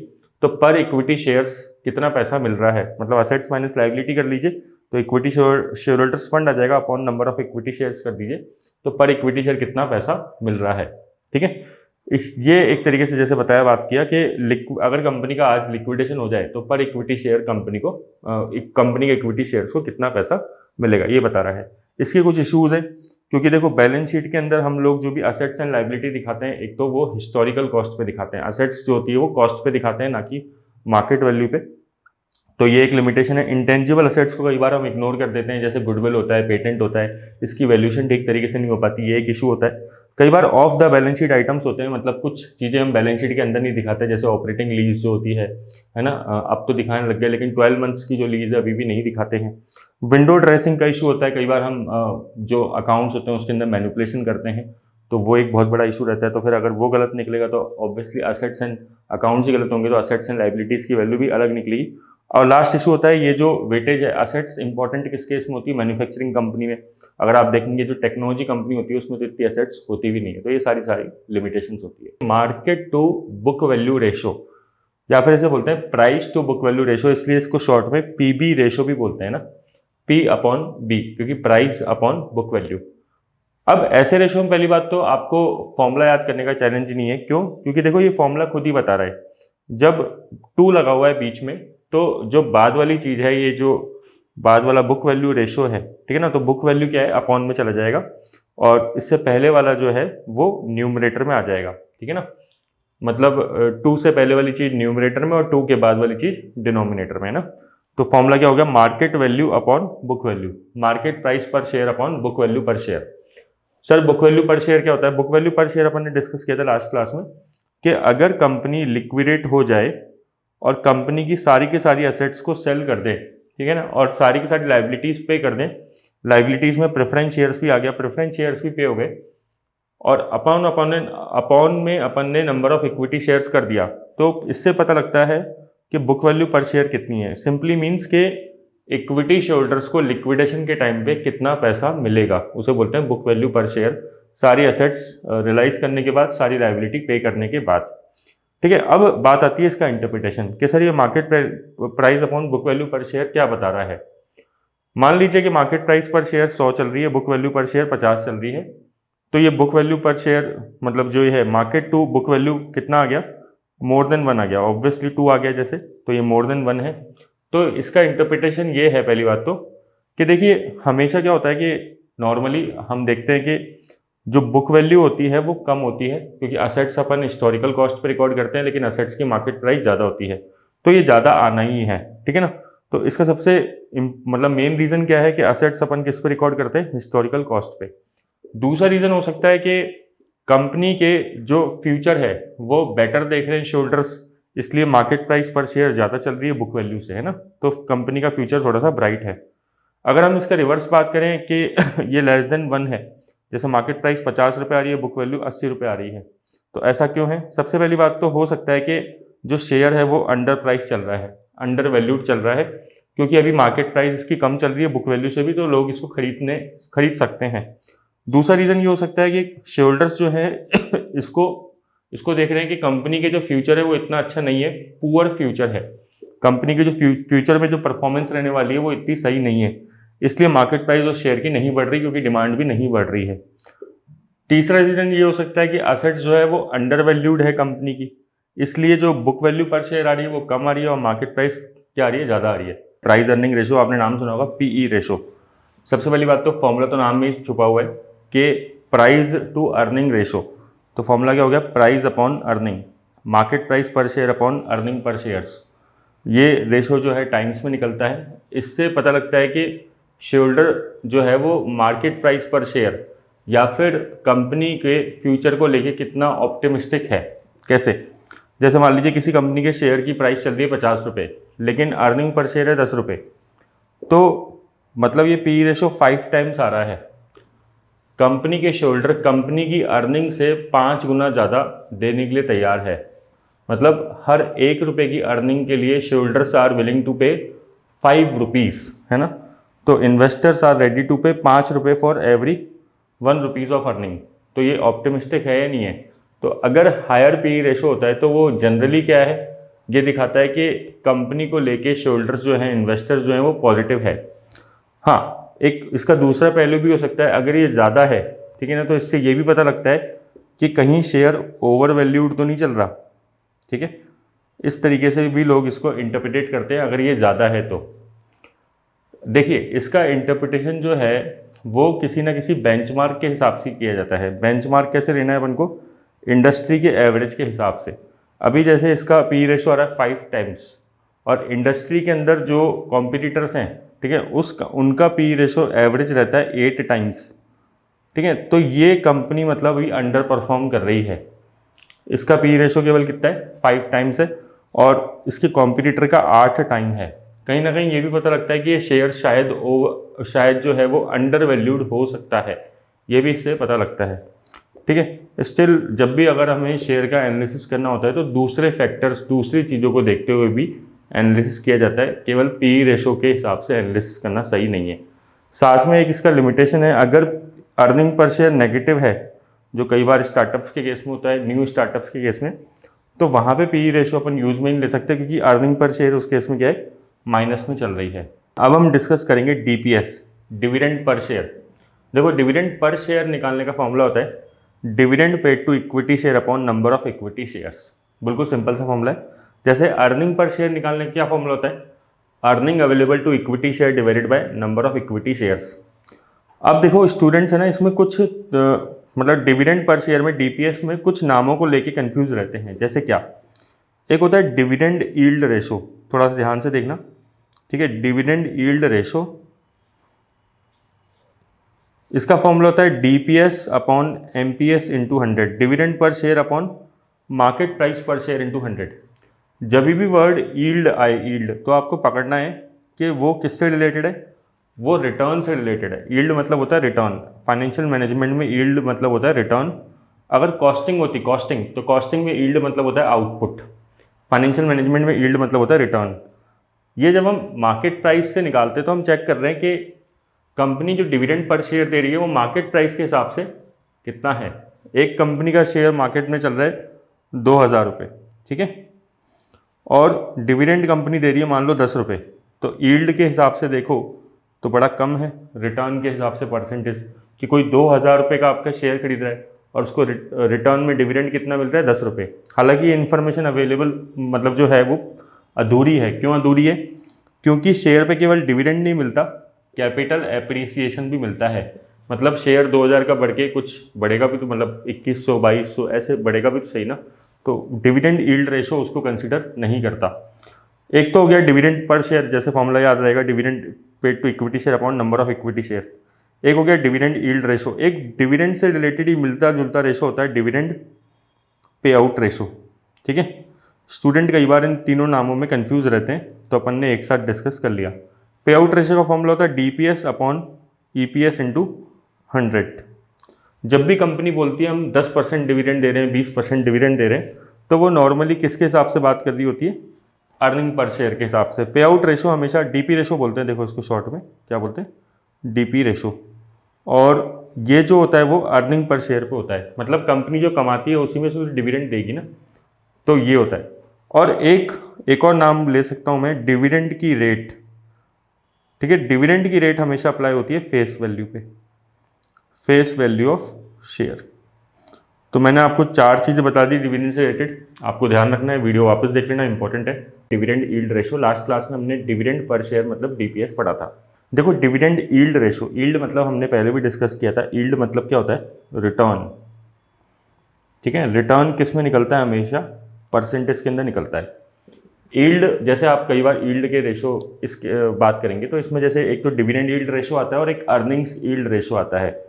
तो पर इक्विटी शेयर्स कितना पैसा मिल रहा है, मतलब असेट्स माइनस लाइबिलिटी कर लीजिए, तो इक्विटी शेयर होल्डर्स फंड आ जाएगा upon number of equity shares कर दीजिए, तो पर इक्विटी शेयर कितना पैसा मिल रहा है, ठीक है। ये एक तरीके से जैसे बताया, बात किया कि अगर कंपनी का आज लिक्विडेशन हो जाए तो पर इक्विटी शेयर कंपनी के इक्विटी शेयर्स को कितना पैसा मिलेगा, ये बता रहा है। इसके कुछ इश्यूज हैं, क्योंकि देखो बैलेंस शीट के अंदर हम लोग जो भी असेट्स एंड लाइबिलिटी दिखाते हैं, एक तो वो हिस्टोरिकल कॉस्ट पे दिखाते हैं, असेट्स जो होती है वो कॉस्ट पे दिखाते हैं, ना कि मार्केट वैल्यू पे। तो ये एक लिमिटेशन है। इंटेंजिबल असेट्स को कई बार हम इग्नोर कर देते हैं, जैसे गुडविल होता है, पेटेंट होता है, इसकी वैल्यूएशन ठीक तरीके से नहीं हो पाती, ये एक इशू होता है। कई बार off the balance sheet items होते हैं, मतलब कुछ चीज़ें हम बैलेंस शीट के अंदर नहीं दिखाते, जैसे ऑपरेटिंग लीज जो होती है ना, अब तो दिखाने लग गए, लेकिन 12 मंथ्स की जो लीज है अभी भी नहीं दिखाते हैं। विंडो ड्रेसिंग का इशू होता है, कई बार हम जो अकाउंट्स होते हैं उसके अंदर मैनिपुलेशन करते हैं, तो वो एक बहुत बड़ा इशू रहता है। तो फिर अगर वो गलत निकलेगा तो ऑब्वियसली असेट्स एंड अकाउंट्स ही गलत होंगे, तो असेट्स एंड लाइबिलिटीज़ की वैल्यू भी अलग निकलेगी। और लास्ट इशू होता है ये जो वेटेज है, असेट्स इंपॉर्टेंट किस केस में होती है, मैन्युफैक्चरिंग कंपनी में। अगर आप देखेंगे जो टेक्नोलॉजी कंपनी होती है उसमें तो इतनी असेट्स होती भी नहीं है, तो ये सारी लिमिटेशंस होती है। Market to book value ratio, या फिर इसे बोलते हैं price to book value ratio, इसलिए इसको शॉर्ट में PB रेशो भी बोलते हैं ना, P/B, क्योंकि प्राइस अपॉन बुक वैल्यू। अब ऐसे रेशो में पहली बात तो आपको फॉर्मूला याद करने का चैलेंज नहीं है, क्यों, क्योंकि देखो ये फॉर्मूला खुद ही बता रहा है, जब 2 लगा हुआ है बीच में, तो जो बाद वाली चीज है, ये जो बाद वाला बुक वैल्यू रेशो है, ठीक है ना, तो बुक वैल्यू क्या है, अपॉन में चला जाएगा, और इससे पहले वाला जो है वो न्यूमरेटर में आ जाएगा, ठीक है ना। मतलब 2 से पहले वाली चीज न्यूमरेटर में और 2 के बाद वाली चीज डिनोमिनेटर में, है ना। तो फॉर्मूला क्या हो गया, market value upon book value, market price per share upon book value पर शेयर। सर बुक वैल्यू पर शेयर क्या होता है, बुक वैल्यू पर शेयर अपन ने डिस्कस किया था लास्ट क्लास में, कि अगर कंपनी लिक्विडेट हो जाए और कंपनी की सारी एसेट्स को सेल कर दें, ठीक है ना, और सारी की सारी लाइबिलिटीज पे कर दें, लाइबिलिटीज में प्रेफरेंस शेयर्स भी आ गया, प्रेफरेंस शेयर्स भी पे हो गए, और अपॉन में अपन ने नंबर ऑफ इक्विटी शेयर्स कर दिया, तो इससे पता लगता है कि बुक वैल्यू पर शेयर कितनी है। सिंपली मीन्स के इक्विटी शेयरहोल्डर्स को लिक्विडेशन के टाइम पे कितना पैसा मिलेगा, उसे बोलते हैं बुक वैल्यू पर शेयर, सारी एसेट्स रियलाइज करने के बाद, सारी लाइबिलिटी पे करने के बाद, ठीक है। अब बात आती है इसका इंटरप्रिटेशन कि सर ये market price upon book value पर शेयर क्या बता रहा है। मान लीजिए कि मार्केट प्राइस पर शेयर 100 चल रही है, बुक वैल्यू पर शेयर 50 चल रही है, तो ये बुक वैल्यू पर शेयर मतलब जो ये है मार्केट टू बुक वैल्यू कितना आ गया, मोर देन 1 आ गया, ऑब्वियसली 2 आ गया जैसे, तो ये मोर देन 1 है। तो इसका इंटरप्रिटेशन ये है पहली बात तो, कि देखिए हमेशा क्या होता है कि नॉर्मली हम देखते हैं कि जो बुक वैल्यू होती है वो कम होती है, क्योंकि असेट्स अपन हिस्टोरिकल कॉस्ट पे रिकॉर्ड करते हैं लेकिन असेट्स की मार्केट प्राइस ज़्यादा होती है, तो ये ज़्यादा आना ही है, ठीक है ना। तो इसका सबसे मतलब मेन रीज़न क्या है कि असेट्स अपन किस पे रिकॉर्ड करते हैं, हिस्टोरिकल कॉस्ट पे। दूसरा रीज़न हो सकता है कि कंपनी के जो फ्यूचर है वो बेटर देख रहे हैं शोल्डर्स, इसलिए मार्केट प्राइस पर शेयर ज़्यादा चल रही है बुक वैल्यू से, है ना, तो कंपनी का फ्यूचर थोड़ा सा ब्राइट है। अगर हम इसका रिवर्स बात करें कि ये लेस देन 1 है, जैसे मार्केट प्राइस 50 रुपये आ रही है, बुक वैल्यू 80 रुपये आ रही है, तो ऐसा क्यों है? सबसे पहली बात तो हो सकता है कि जो शेयर है वो अंडर प्राइस चल रहा है, अंडर वैल्यूड चल रहा है, क्योंकि अभी मार्केट प्राइस इसकी कम चल रही है बुक वैल्यू से भी, तो लोग इसको खरीद सकते हैं। दूसरा रीज़न ये हो सकता है कि शेयरहोल्डर्स जो है इसको देख रहे हैं कि कंपनी के जो फ्यूचर है वो इतना अच्छा नहीं है, पुअर फ्यूचर है, कंपनी के जो फ्यूचर में जो परफॉर्मेंस रहने वाली है वो इतनी सही नहीं है, इसलिए मार्केट प्राइस और शेयर की नहीं बढ़ रही, क्योंकि डिमांड भी नहीं बढ़ रही है। तीसरा रीजन ये हो सकता है कि असेट्स जो है वो अंडर वैल्यूड है कंपनी की, इसलिए जो बुक वैल्यू पर शेयर आ रही है वो कम आ रही है और मार्केट प्राइस क्या आ रही है, ज़्यादा आ रही है। प्राइस अर्निंग रेशो आपने नाम सुना होगा, पीई रेशो। सबसे पहली बात तो फॉर्मूला तो नाम में ही छुपा हुआ है कि प्राइस टू अर्निंग रेशो, तो फॉर्मूला क्या हो गया, price upon earning, market price per share upon earning per shares. ये रेशो जो है टाइम्स में निकलता है, इससे पता लगता है कि शेयरहोल्डर जो है वो मार्केट प्राइस पर शेयर या फिर कंपनी के फ्यूचर को लेके कितना ऑप्टिमिस्टिक है। कैसे? जैसे मान लीजिए किसी कंपनी के शेयर की प्राइस चल रही है 50 रुपये, लेकिन अर्निंग पर शेयर है 10 रुपये, तो मतलब ये पी रेशो 5 टाइम्स आ रहा है। कंपनी के शेयरहोल्डर कंपनी की अर्निंग से 5 गुना ज़्यादा देने के लिए तैयार है, मतलब हर 1 रुपये की अर्निंग के लिए शेयरहोल्डर्स आर विलिंग टू पे 5 रुपीज़, है ना। तो इन्वेस्टर्स आर रेडी टू पे 5 रुपये for every 1 rupees of earning. तो ये ऑप्टिमिस्टिक है या नहीं है? तो अगर हायर पी रेशो होता है तो वो जनरली क्या है, ये दिखाता है कि कंपनी को लेके शेयरहोल्डर्स जो हैं, इन्वेस्टर्स जो हैं वो पॉजिटिव है। हाँ, एक इसका दूसरा पहलू भी हो सकता है, अगर ये ज़्यादा है, ठीक है ना, तो इससे ये भी पता लगता है कि कहीं शेयर ओवर वैल्यूड तो नहीं चल रहा, ठीक है। इस तरीके से भी लोग इसको इंटरप्रिटेट करते हैं अगर ये ज़्यादा है तो। देखिए, इसका इंटरप्रिटेशन जो है वो किसी ना किसी बेंचमार्क के हिसाब से किया जाता है। बेंचमार्क कैसे लेना है अपन को? इंडस्ट्री के एवरेज के हिसाब से। अभी जैसे इसका पी रेशो आ रहा है 5 टाइम्स, और इंडस्ट्री के अंदर जो कॉम्पिटिटर्स हैं, ठीक है, उनका पी रेशो एवरेज रहता है 8 टाइम्स, ठीक है। तो ये कंपनी मतलब अभी अंडर परफॉर्म कर रही है, इसका पी रेशो केवल कितना है, 5 टाइम्स है, और इसके कॉम्पिटिटर का 8 टाइम है। कहीं ना कहीं ये भी पता लगता है कि ये शेयर शायद जो है वो अंडर वैल्यूड हो सकता है, ये भी इससे पता लगता है, ठीक है। स्टिल जब भी अगर हमें शेयर का एनालिसिस करना होता है तो दूसरे फैक्टर्स, दूसरी चीज़ों को देखते हुए भी एनालिसिस किया जाता है, केवल पी रेशो के हिसाब से एनालिसिस करना सही नहीं है। साथ में एक इसका लिमिटेशन है, अगर अर्निंग पर शेयर नेगेटिव है, जो कई बार स्टार्टअप्स के केस में होता है, न्यू स्टार्टअप्स के केस में, तो वहाँ पे पी रेशो अपन यूज में नहीं ले सकते, क्योंकि अर्निंग पर शेयर उस केस में क्या है, माइनस में चल रही है। अब हम डिस्कस करेंगे डीपीएस, डिविडेंड पर शेयर। देखो, डिविडेंड पर शेयर निकालने का फॉर्मूला होता है dividend paid to equity share upon number of equity shares. बिल्कुल सिंपल सा फॉर्मूला है। जैसे अर्निंग पर शेयर निकालने का क्या फॉर्मूला होता है, earning available to equity share divided by number of equity shares. अब देखो स्टूडेंट्स है ना, इसमें कुछ मतलब डिविडेंड पर शेयर में, डीपीएस में कुछ नामों को लेके कंफ्यूज रहते हैं। जैसे क्या, एक होता है डिविडेंड यील्ड रेशो, थोड़ा सा ध्यान से देखना, ठीक है। डिविडेंड यील्ड रेशो, इसका फॉर्मूला होता है DPS upon MPS into 100, dividend per share upon market price per share into 100। जब भी वर्ड यील्ड आए, यील्ड, तो आपको पकड़ना है कि वो किससे रिलेटेड है, वो रिटर्न से रिलेटेड है। यील्ड मतलब होता है रिटर्न, फाइनेंशियल मैनेजमेंट में यील्ड मतलब होता है रिटर्न। अगर कॉस्टिंग होती, कॉस्टिंग, तो कॉस्टिंग में यील्ड मतलब होता है आउटपुट, फाइनेंशियल मैनेजमेंट में यील्ड मतलब होता है रिटर्न। ये जब हम मार्केट प्राइस से निकालते हैं तो हम चेक कर रहे हैं कि कंपनी जो डिविडेंड पर शेयर दे रही है वो मार्केट प्राइस के हिसाब से कितना है। एक कंपनी का शेयर मार्केट में चल रहा है 2000 रुपये, ठीक है, और डिविडेंड कंपनी दे रही है मान लो 10 रुपये, तो यील्ड के हिसाब से देखो तो बड़ा कम है, रिटर्न के हिसाब से परसेंटेज, कि कोई 2000 रुपये का आपका शेयर खरीद रहा है और उसको रिटर्न में डिविडेंड कितना मिल रहा है, 10 रुपये। हालांकि ये इन्फॉर्मेशन अवेलेबल मतलब जो है वो अधूरी है। क्यों अधूरी है? क्योंकि शेयर पे केवल डिविडेंड नहीं मिलता, कैपिटल एप्रिसिएशन भी मिलता है। मतलब शेयर 2000 का बढ़ के कुछ बढ़ेगा भी तो मतलब 2100 2200 ऐसे बढ़ेगा भी तो सही ना, तो डिविडेंड यील्ड रेशो उसको कंसिडर नहीं करता। एक तो हो गया डिविडेंड पर शेयर, जैसे फॉर्मूला याद रहेगा, dividend paid to equity share upon number of equity share. एक हो गया डिविडेंड यील्ड रेशो, एक डिविडेंड से रिलेटेड ही मिलता जुलता रेशो होता है डिविडेंड पे आउट रेशो। ठीक है, स्टूडेंट कई बार इन तीनों नामों में कंफ्यूज रहते हैं, तो अपन ने एक साथ डिस्कस कर लिया। पे आउट रेशो का फॉर्मूला होता है डीपीएस अपॉन ईपीएस इंटू 100। जब भी कंपनी बोलती है हम 10% डिविडेंड दे रहे हैं, 20% डिविडेंड दे रहे हैं, तो वो नॉर्मली किसके हिसाब से बात कर रही होती है? अर्निंग पर शेयर के हिसाब से। पे आउट रेशो हमेशा डीपी रेशो बोलते हैं, देखो इसको शॉर्ट में क्या बोलते हैं, डीपी रेशो। और ये जो होता है वो अर्निंग पर शेयर पे होता है, मतलब कंपनी जो कमाती है उसी में से डिविडेंड देगी ना, तो ये होता है। और एक और नाम ले सकता हूँ मैं, डिविडेंड की रेट। ठीक है, डिविडेंड की रेट हमेशा अप्लाई होती है फेस वैल्यू पे, फेस वैल्यू ऑफ शेयर। तो मैंने आपको 4 चीज़ें बता दी डिविडेंड से रिलेटेड, आपको ध्यान रखना है, वीडियो वापस देख लेना, इंपॉर्टेंट है। Dividend yield ratio, last class में हमने डिविडेंड पर शेयर मतलब डीपीएस पढ़ा था। देखो डिविडेंड यील्ड रेशो, यील्ड मतलब हमने पहले भी डिस्कस किया था, यील्ड मतलब क्या होता है? रिटर्न। ठीक है, रिटर्न किस में निकलता है? हमेशा परसेंटेज के अंदर निकलता है। यील्ड, जैसे आप कई बार यील्ड के रेशो इसके बात करेंगे तो इसमें जैसे एक तो डिविडेंड यील्ड रेशो आता है और एक अर्निंग्स यील्ड रेशो आता है।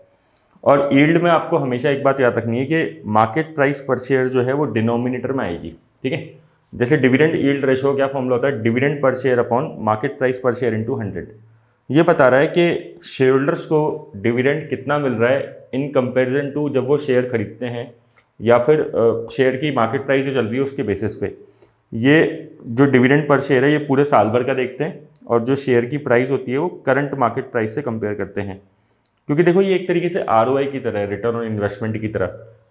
और यील्ड में आपको हमेशा एक बात याद रखनी है कि मार्केट प्राइस पर शेयर जो है वो डिनोमिनेटर में आएगी। ठीक है, जैसे डिविडेंड यील्ड रेशो क्या फॉर्मूला होता है? Dividend per share upon market price per share into 100। ये बता रहा है कि शेयर होल्डर्स को डिविडेंड कितना मिल रहा है इन कंपेरिजन टू जब वो शेयर खरीदते हैं, या फिर शेयर की मार्केट प्राइस जो चल रही है उसके बेसिस पे। ये जो डिविडेंड पर शेयर है ये पूरे साल भर का देखते हैं, और जो शेयर की प्राइस होती है वो करंट मार्केट प्राइस से कंपेयर करते हैं। क्योंकि देखो ये एक तरीके से आरओआई की तरह है, रिटर्न ऑन इन्वेस्टमेंट की तरह,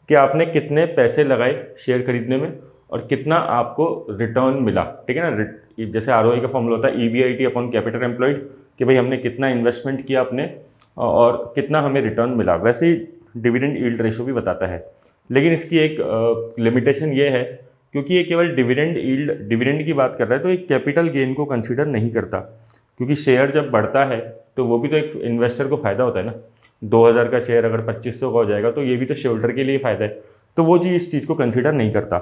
कि आपने कितने पैसे लगाए शेयर खरीदने में और कितना आपको रिटर्न मिला। ठीक है ना, जैसे आरओआई का फॉर्मूला होता है ईबीआईटी अपॉन कैपिटल एम्प्लॉयड, कि भाई हमने कितना इन्वेस्टमेंट किया अपने और कितना हमें रिटर्न मिला। वैसे ही डिविडेंड यील्ड रेशो भी बताता है, लेकिन इसकी एक लिमिटेशन ये है, क्योंकि ये केवल डिविडेंड यील्ड, डिविडेंड की बात कर रहा है, तो एक कैपिटल गेन को कंसीडर नहीं करता। क्योंकि शेयर जब बढ़ता है तो वो भी तो एक इन्वेस्टर को फ़ायदा होता है ना। 2000 का शेयर अगर 2500 का हो जाएगा तो ये भी तो शेयर होल्डर के लिए फ़ायदा है, तो वो चीज़ इस चीज़ को कंसीडर नहीं करता।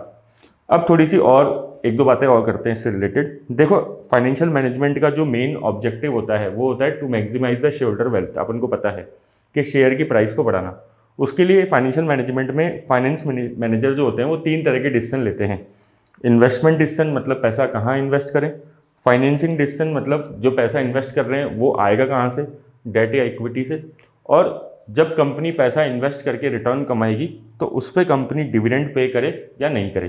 अब थोड़ी सी और एक दो बातें और करते हैं इससे रिलेटेड। देखो फाइनेंशियल मैनेजमेंट का जो मेन ऑब्जेक्टिव होता है वो होता है to maximise the shareholder wealth. अपन को पता है कि शेयर की प्राइस को बढ़ाना, उसके लिए फाइनेंशियल मैनेजमेंट में फाइनेंस मैनेजर जो होते हैं वो 3 तरह के डिसीजन लेते हैं। इन्वेस्टमेंट डिसीजन मतलब पैसा कहाँ इन्वेस्ट करें, फाइनेंसिंग डिसीजन मतलब जो पैसा इन्वेस्ट कर रहे हैं वो आएगा कहाँ से, डेट या इक्विटी से, और जब कंपनी पैसा इन्वेस्ट करके रिटर्न कमाएगी तो उस पर कंपनी डिविडेंड पे करे या नहीं करे।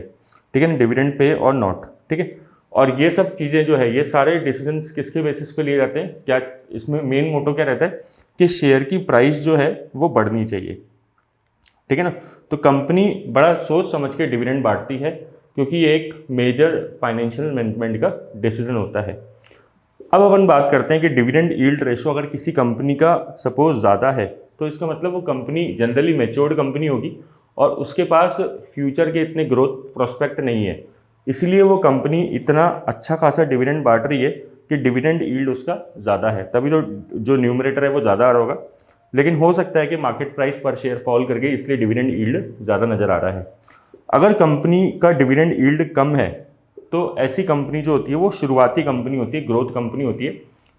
ठीक है ना, डिविडेंड पे और नॉट। ठीक है, और ये सब चीज़ें जो है ये सारे डिसीजंस किसके बेसिस पे लिए जाते हैं? क्या इसमें मेन मोटो क्या रहता है कि शेयर की प्राइस जो है वो बढ़नी चाहिए। ठीक है ना, तो कंपनी बड़ा सोच समझ के डिविडेंड बांटती है, क्योंकि ये एक मेजर फाइनेंशियल मैनेजमेंट का डिसीजन होता है। अब अपन बात करते हैं कि डिविडेंड यील्ड रेशो अगर किसी कंपनी का सपोज ज़्यादा है तो इसका मतलब वो कंपनी जनरली मैच्योर्ड कंपनी होगी और उसके पास फ्यूचर के इतने ग्रोथ प्रोस्पेक्ट नहीं है, इसलिए वो कंपनी इतना अच्छा खासा डिविडेंड बांट रही है कि डिविडेंड यील्ड उसका ज़्यादा है, तभी तो जो न्यूमरेटर है वो ज़्यादा आ रहा होगा। लेकिन हो सकता है कि market price per share fall कर गई इसलिए डिविडेंड यील्ड ज़्यादा नज़र आ रहा है। अगर कंपनी का डिविडेंड यील्ड कम है तो ऐसी कंपनी जो होती है वो शुरुआती कंपनी होती है, ग्रोथ कंपनी होती है,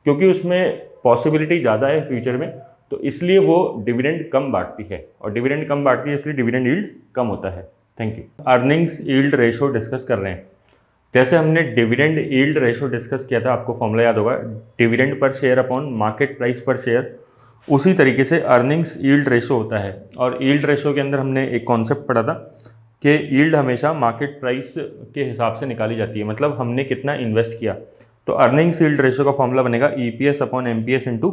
क्योंकि उसमें पॉसिबिलिटी ज़्यादा है फ्यूचर में, तो इसलिए वो डिविडेंड कम बांटती है, और डिविडेंड कम बांटती है इसलिए डिविडेंड यील्ड कम होता है। Thank you. Earnings yield ratio discuss कर रहे हैं। जैसे हमने डिविडेंड यील्ड रेशो डिस्कस किया था, आपको फॉर्मूला याद होगा, dividend per share upon market price per share, उसी तरीके से अर्निंग्स यील्ड रेशो होता है। और यील्ड रेशो के अंदर हमने एक कॉन्सेप्ट पढ़ा था कि यील्ड हमेशा मार्केट प्राइस के हिसाब से निकाली जाती है, मतलब हमने कितना इन्वेस्ट किया। तो अर्निंग्स यील्ड रेशो का फॉर्मूला बनेगा ईपीएस अपॉन एमपीएस इंटू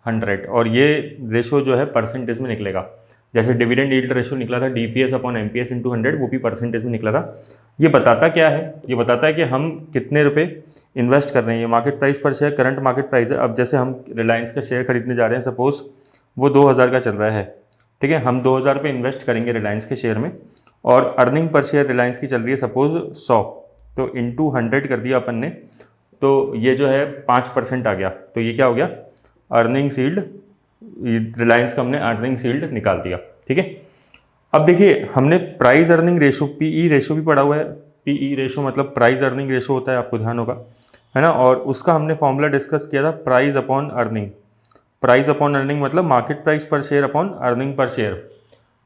100, और ये रेशो जो है परसेंटेज में निकलेगा। जैसे डिविडेंड यील्ड रेशो निकला था डीपीएस अपॉन एमपीएस इंटू 100, वो भी परसेंटेज में निकला था। ये बताता क्या है? ये बताता है कि हम कितने रुपए इन्वेस्ट कर रहे हैं। ये market price per share current market price है। अब जैसे हम रिलायंस का शेयर खरीदने जा रहे हैं, सपोज वो 2000 का चल रहा है, ठीक है, हम 2000 पे इन्वेस्ट करेंगे रिलायंस के शेयर में, और अर्निंग पर शेयर रिलायंस की चल रही है सपोज 100, तो इंटू 100 कर दिया अपन ने, तो ये जो है 5% आ गया। तो ये क्या हो गया? अर्निंग्स यील्ड रिलायंस का हमने अर्निंग यील्ड निकाल दिया। ठीक है, अब देखिए हमने price earning ratio PE ratio भी पढ़ा हुआ है। पीई रेशो मतलब प्राइस अर्निंग रेशो होता है, आपको ध्यान होगा, है ना। और उसका हमने फॉर्मूला डिस्कस किया था, price upon earning. Price upon earning मतलब market price per share upon earning per share.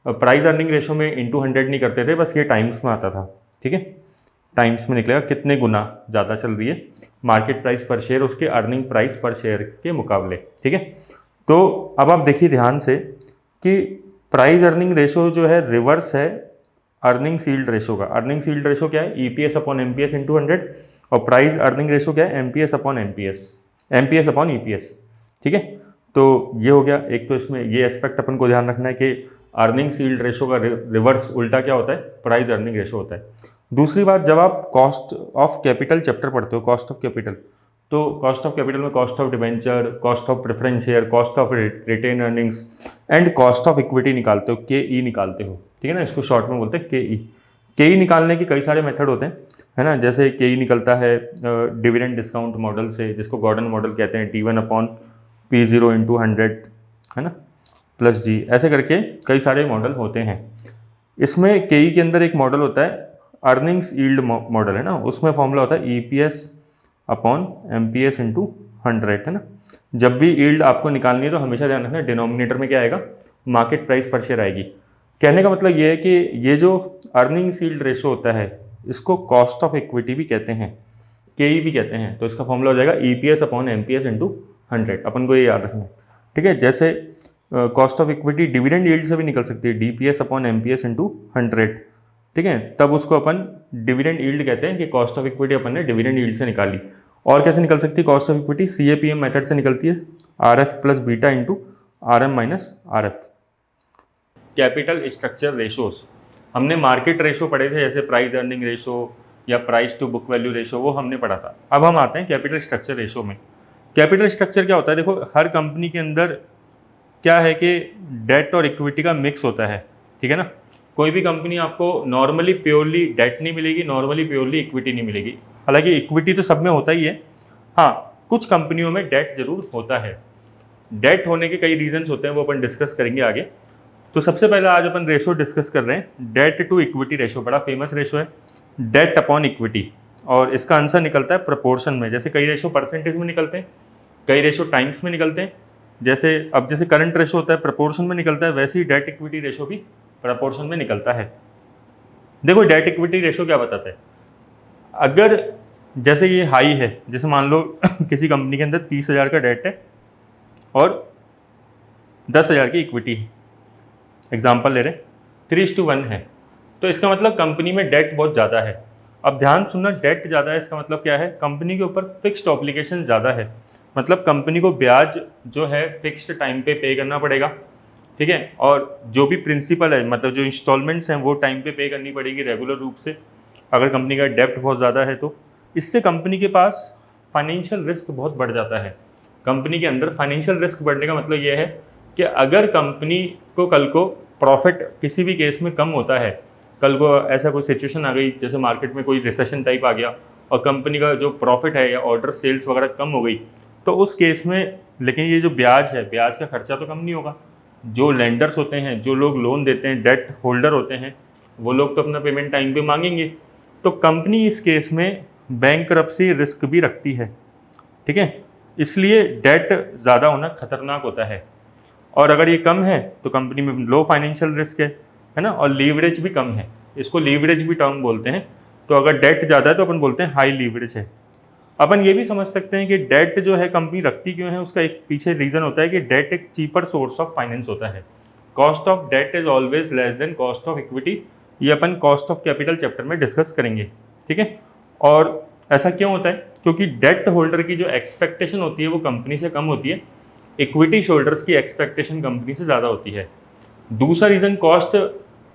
Price earning ratio में इंटू 100 नहीं करते थे, बस ये टाइम्स में आता था। ठीक है, टाइम्स में निकलेगा कितने गुना ज़्यादा चल रही है मार्केट प्राइस पर शेयर उसके अर्निंग प्राइस पर शेयर के मुकाबले। ठीक है, तो अब आप देखिए ध्यान से कि प्राइस अर्निंग रेशो जो है रिवर्स है अर्निंग यील्ड रेशो का। अर्निंग यील्ड रेशो क्या है, ईपीएस अपॉन एमपीएस इंटू 100, और प्राइस अर्निंग रेशो क्या है, MPS upon MPS, MPS upon EPS. ठीक है, तो ये हो गया एक। तो इसमें ये एस्पेक्ट अपन को ध्यान रखना है कि अर्निंग यील्ड रेशो का रिवर्स उल्टा क्या होता है, प्राइस अर्निंग रेशो होता है। दूसरी बात, जब आप कॉस्ट ऑफ कैपिटल चैप्टर पढ़ते हो, कॉस्ट ऑफ कैपिटल, तो कॉस्ट ऑफ कैपिटल में cost of debenture, cost of preference share, cost of retained earnings and cost of equity निकालते हो, के निकालते हो। ठीक है ना, इसको शॉर्ट में बोलते हैं के ई निकालने के कई सारे मेथड होते हैं, है ना। जैसे के ई निकलता है डिविडेंड डिस्काउंट मॉडल से, जिसको गॉर्डन मॉडल कहते हैं, T1 अपॉन P0 इंटू 100, है ना, प्लस जी, ऐसे करके कई सारे मॉडल होते हैं। इसमें के ई के अंदर एक मॉडल होता है अर्निंग्स यील्ड मॉडल, है ना, उसमें फॉर्मूला होता है ईपीएस अपॉन एमपीएस इंटू 100, है ना। जब भी यील्ड आपको निकालनी है तो हमेशा ध्यान रखना डिनोमिनेटर में क्या आएगा, मार्केट प्राइस पर शेयर आएगी। कहने का मतलब ये है कि ये जो अर्निंग यील्ड रेशो होता है इसको कॉस्ट ऑफ इक्विटी भी कहते हैं, के भी कहते हैं। तो इसका फॉर्मूला हो जाएगा ईपीएस अपॉन एमपीएस इंटू 100, अपन को ये याद रखना है। ठीक है, जैसे cost of equity dividend yield से भी निकल सकती है, डीपीएस अपॉन एमपीएस इंटू 100। ठीक है, तब उसको अपन डिविडेंड यील्ड कहते हैं कि कॉस्ट ऑफ इक्विटी अपन ने डिविडेंड यील्ड से निकाली। और कैसे निकल सकती है cost of equity, CAPM method से निकलती है, RF plus beta into RM minus RF. Capital structure ratios, हमने मार्केट रेशो पढ़े थे, जैसे प्राइस अर्निंग रेशो या price to book value ratio, वो हमने पढ़ा था। अब हम आते हैं कैपिटल स्ट्रक्चर रेशो में। कैपिटल स्ट्रक्चर क्या होता है, देखो हर कंपनी के अंदर क्या है कि डेट और इक्विटी का मिक्स होता है। ठीक है ना, कोई भी कंपनी आपको नॉर्मली प्योरली डेट नहीं मिलेगी, नॉर्मली प्योरली इक्विटी नहीं मिलेगी। हालांकि इक्विटी तो सब में होता ही है, हाँ कुछ कंपनियों में डेट जरूर होता है। डेट होने के कई रीजंस होते हैं, वो अपन डिस्कस करेंगे आगे। तो सबसे पहले आज अपन रेशो डिस्कस कर रहे हैं, डेट टू इक्विटी रेशो, बड़ा फेमस रेशो है, डेट अपॉन इक्विटी, और इसका आंसर निकलता है प्रपोर्शन में। जैसे कई रेशो परसेंटेज में निकलते हैं, कई रेशो टाइम्स में निकलते हैं। जैसे करंट रेशो होता है प्रपोर्शन में निकलता है, वैसे ही डेट इक्विटी रेशो भी प्रपोर्शन में निकलता है। देखो डेट इक्विटी रेशो क्या बताता है, अगर जैसे ये हाई है, जैसे मान लो किसी कंपनी के अंदर 30,000 का डेट है और 10,000 की इक्विटी है, एग्जाम्पल ले रहे हैं, 3:1 है, तो इसका मतलब कंपनी में डेट बहुत ज़्यादा है। अब ध्यान सुनना, डेट ज़्यादा है इसका मतलब क्या है, कंपनी के ऊपर फिक्स्ड ऑब्लिगेशन ज़्यादा है, मतलब कंपनी को ब्याज जो है फिक्स्ड टाइम पे करना पड़ेगा। ठीक है, और जो भी प्रिंसिपल है, मतलब जो इंस्टॉलमेंट्स हैं वो टाइम पे करनी पड़ेगी रेगुलर रूप से, अगर कंपनी का डेप्ट बहुत ज़्यादा है तो। इससे कंपनी के पास फाइनेंशियल रिस्क बहुत बढ़ जाता है। कंपनी के अंदर फाइनेंशियल रिस्क बढ़ने का मतलब ये है कि अगर कंपनी को कल को प्रॉफिट किसी भी केस में कम होता है, कल को ऐसा कोई सिचुएशन आ गई, जैसे मार्केट में कोई रिसेशन टाइप आ गया और कंपनी का जो प्रॉफिट है या ऑर्डर सेल्स वगैरह कम हो गई, तो उस केस में लेकिन ये जो ब्याज है, ब्याज का खर्चा तो कम नहीं होगा। जो लेंडर्स होते हैं, जो लोग लोन देते हैं, डेट होल्डर होते हैं, वो लोग तो अपना पेमेंट टाइम पे मांगेंगे। तो कंपनी इस केस में बैंकरप्सी रिस्क भी रखती है। ठीक है, इसलिए डेट ज़्यादा होना खतरनाक होता है, और अगर ये कम है तो कंपनी में लो फाइनेंशियल रिस्क है ना, और लीवरेज भी कम है, इसको लीवरेज भी टर्म बोलते हैं। तो अगर डेट ज़्यादा है तो अपन बोलते हैं हाई लीवरेज है। अपन ये भी समझ सकते हैं कि डेट जो है कंपनी रखती क्यों है, उसका एक पीछे रीज़न होता है कि डेट एक चीपर सोर्स ऑफ फाइनेंस होता है। Cost of debt is always less than cost of equity, ये अपन कॉस्ट ऑफ कैपिटल चैप्टर में डिस्कस करेंगे। ठीक है, और ऐसा क्यों होता है, क्योंकि डेट होल्डर की जो एक्सपेक्टेशन होती है वो कंपनी से कम होती है, इक्विटी होल्डर्स की एक्सपेक्टेशन कंपनी से ज़्यादा होती है। दूसरा रीज़न कॉस्ट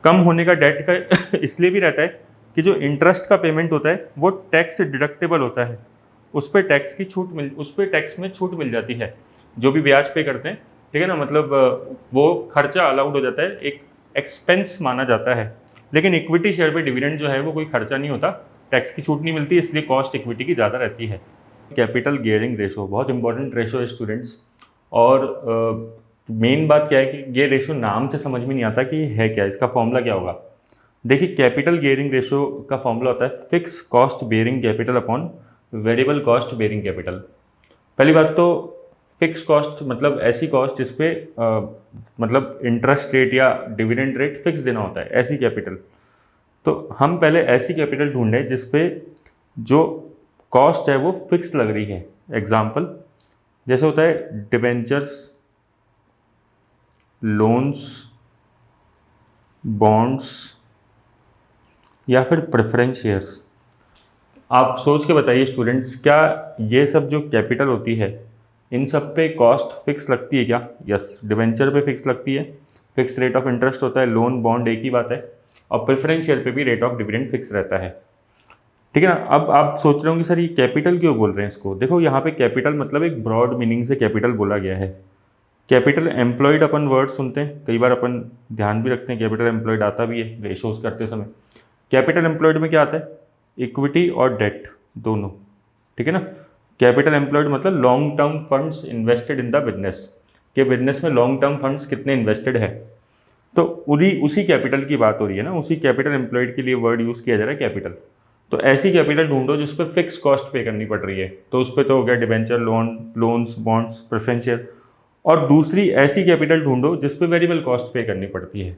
कम होने का डेट का इसलिए भी रहता है कि जो इंटरेस्ट का पेमेंट होता है वो टैक्स डिडक्टेबल होता है, उस पर टैक्स में छूट मिल जाती है, जो भी ब्याज पे करते हैं। ठीक है ना, मतलब वो खर्चा अलाउड हो जाता है, एक एक्सपेंस माना जाता है। लेकिन इक्विटी शेयर पे डिविडेंड जो है वो कोई खर्चा नहीं होता, टैक्स की छूट नहीं मिलती, इसलिए कॉस्ट इक्विटी की ज़्यादा रहती है। कैपिटल गियरिंग रेशो बहुत इंपॉर्टेंट रेशो है स्टूडेंट्स, और मेन बात क्या है कि ये रेशो नाम से समझ में नहीं आता कि है क्या, इसका फॉर्मूला क्या होगा। देखिए कैपिटल गियरिंग रेशो का फॉर्मूला होता है fix cost bearing capital upon variable cost bearing capital. पहली बात तो फिक्स कॉस्ट मतलब ऐसी कॉस्ट जिसपे मतलब इंटरेस्ट रेट या डिविडेंड रेट फिक्स देना होता है, ऐसी कैपिटल। तो हम पहले ऐसी कैपिटल ढूंढे जिसपे जो कॉस्ट है वो फिक्स लग रही है। एग्जाम्पल जैसे होता है डिबेंचर्स, लोन्स, बॉन्ड्स या फिर प्रेफरेंस शेयर्स। आप सोच के बताइए स्टूडेंट्स, क्या ये सब जो कैपिटल होती है इन सब पे कॉस्ट फिक्स लगती है क्या? यस, डिबेंचर पे फिक्स लगती है, फिक्स रेट ऑफ इंटरेस्ट होता है, लोन बॉन्ड एक ही बात है, और प्रेफरेंस शेयर पे भी रेट ऑफ डिविडेंड फिक्स रहता है। ठीक है ना। अब आप सोच रहे होंगे सर ये कैपिटल क्यों बोल रहे हैं इसको। देखो यहाँ पे कैपिटल मतलब एक ब्रॉड मीनिंग से कैपिटल बोला गया है। कैपिटल एम्प्लॉयड अपन वर्ड सुनते हैं, कई बार अपन ध्यान भी रखते हैं कैपिटल एम्प्लॉयड आता भी है रेशोज करते समय। कैपिटल एम्प्लॉयड में क्या आता है? इक्विटी और डेट दोनों। ठीक है ना। कैपिटल एम्प्लॉयड मतलब long term funds invested in the business, के बिजनेस में लॉन्ग टर्म फंड्स कितने इन्वेस्टेड है, तो उसी कैपिटल की बात हो रही है ना, उसी कैपिटल एम्प्लॉयड के लिए वर्ड यूज़ किया जा रहा है कैपिटल। तो ऐसी कैपिटल ढूंढो जिस पर फिक्स कॉस्ट पे करनी पड़ रही है, तो उस पर तो हो गया debenture, loans, bonds, preference share. और दूसरी ऐसी कैपिटल ढूंढो जिस पे वेरिएबल कॉस्ट पे करनी पड़ती है।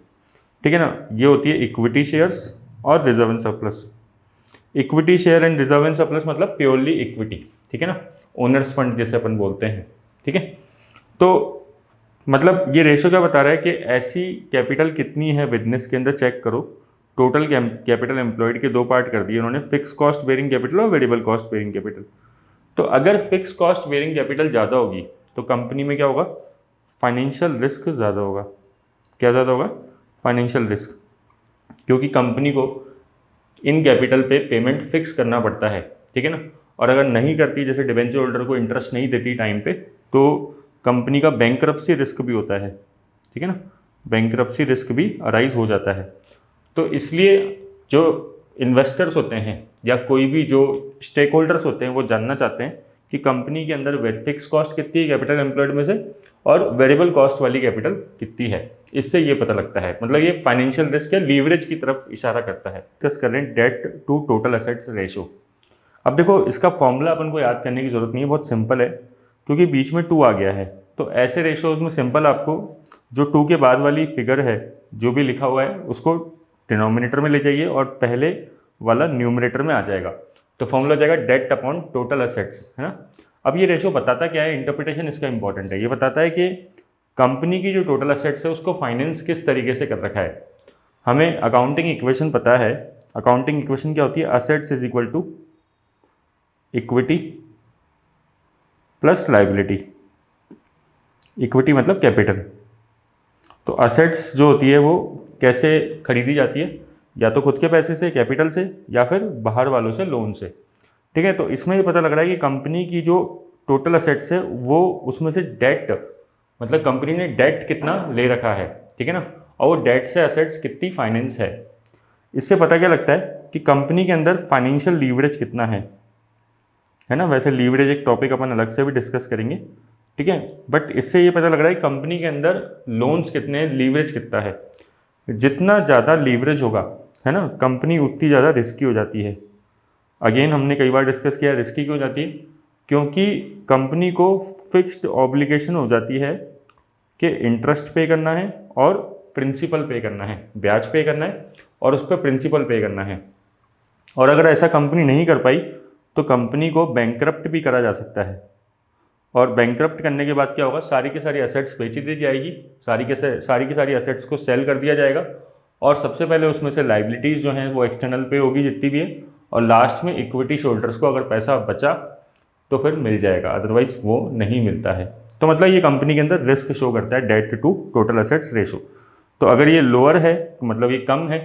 ठीक है ना। ये होती है इक्विटी शेयर्स और reserve and surplus. Equity share and reserve and surplus मतलब प्योरली इक्विटी। ठीक है ना, ओनर्स फंड जैसे अपन बोलते हैं। ठीक है। तो मतलब ये रेशो क्या बता रहा है कि ऐसी कैपिटल कितनी है बिजनेस के अंदर, चेक करो। टोटल कैपिटल एम्प्लॉयड के दो पार्ट कर दिए उन्होंने, फिक्स कॉस्ट बेयरिंग कैपिटल और वेरिएबल कॉस्ट बेयरिंग कैपिटल। तो अगर फिक्स कॉस्ट बेयरिंग कैपिटल ज़्यादा होगी तो कंपनी में क्या होगा? फाइनेंशियल रिस्क ज़्यादा होगा। क्या ज़्यादा होगा? फाइनेंशियल रिस्क, क्योंकि कंपनी को इन कैपिटल पे पेमेंट फिक्स करना पड़ता है। ठीक है ना। और अगर नहीं करती, जैसे डिबेंचर होल्डर को इंटरेस्ट नहीं देती टाइम पे, तो कंपनी का बैंकरप्सी रिस्क भी होता है। ठीक है ना, बैंकरप्सी रिस्क भी अराइज हो जाता है। तो इसलिए जो इन्वेस्टर्स होते हैं या कोई भी जो स्टेक होल्डर्स होते हैं वो जानना चाहते हैं कि कंपनी के अंदर फिक्स कॉस्ट कितनी है कैपिटल एम्प्लॉयड में से, और वेरिएबल कॉस्ट वाली कैपिटल कितनी है। इससे ये पता लगता है, मतलब ये फाइनेंशियल रिस्क या लीवरेज की तरफ इशारा करता है। डिस्कस कर रहे हैं debt to total assets ratio. अब देखो इसका फॉर्मूला अपन को याद करने की जरूरत नहीं है, बहुत सिंपल है, क्योंकि बीच में 2 आ गया है। तो ऐसे रेशोज में सिंपल आपको जो 2 के बाद वाली फिगर है जो भी लिखा हुआ है उसको डिनोमिनेटर में ले जाइए और पहले वाला न्यूमरेटर में आ जाएगा। तो फॉर्मूला हो जाएगा डेट अपॉन टोटल एसेट्स, है ना। अब ये रेशो बताता क्या है, इंटरप्रिटेशन इसका इंपॉर्टेंट है। ये बताता है कि कंपनी की जो टोटल एसेट्स है उसको फाइनेंस किस तरीके से कर रखा है। हमें अकाउंटिंग इक्वेशन पता है। अकाउंटिंग इक्वेशन क्या होती है? Assets is equal to equity plus liability. Equity मतलब कैपिटल। तो असेट्स जो होती है वो कैसे खरीदी जाती है? या तो खुद के पैसे से, कैपिटल से, या फिर बाहर वालों से, लोन से। ठीक है। तो इसमें ये पता लग रहा है कि कंपनी की जो टोटल असेट्स है वो उसमें से डेट, मतलब कंपनी ने डेट कितना ले रखा है। ठीक है ना। और वो डेट से असेट्स कितनी फाइनेंस है। इससे पता क्या लगता है कि कंपनी के अंदर फाइनेंशियल लीवरेज कितना है ना। वैसे लीवरेज एक टॉपिक अपन अलग से भी डिस्कस करेंगे। ठीक है। बट इससे ये पता लग रहा है कि कंपनी के अंदर लोन्स कितने हैं, लीवरेज कितना है। जितना ज़्यादा लीवरेज होगा, है ना, कंपनी उतनी ज़्यादा रिस्की हो जाती है। अगेन हमने कई बार डिस्कस किया रिस्की क्यों हो जाती है, क्योंकि कंपनी को फिक्स्ड ऑब्लिगेशन हो जाती है कि इंटरेस्ट पे करना है और प्रिंसिपल पे करना है, ब्याज पे करना है और उस पर प्रिंसिपल पे करना है। और अगर ऐसा कंपनी नहीं कर पाई तो कंपनी को बैंकरप्ट भी करा जा सकता है। और बैंकरप्ट करने के बाद क्या होगा? सारी की सारी एसेट्स बेची दी जाएगी, सारी की सारी एसेट्स को सेल कर दिया जाएगा, और सबसे पहले उसमें से लाइबिलिटीज़ जो हैं वो एक्सटर्नल पे होगी जितनी भी है, और लास्ट में इक्विटी शोल्डर्स को अगर पैसा बचा तो फिर मिल जाएगा, अदरवाइज वो नहीं मिलता है। तो मतलब ये कंपनी के अंदर रिस्क शो करता है debt to total assets ratio. तो अगर ये लोअर है मतलब ये कम है,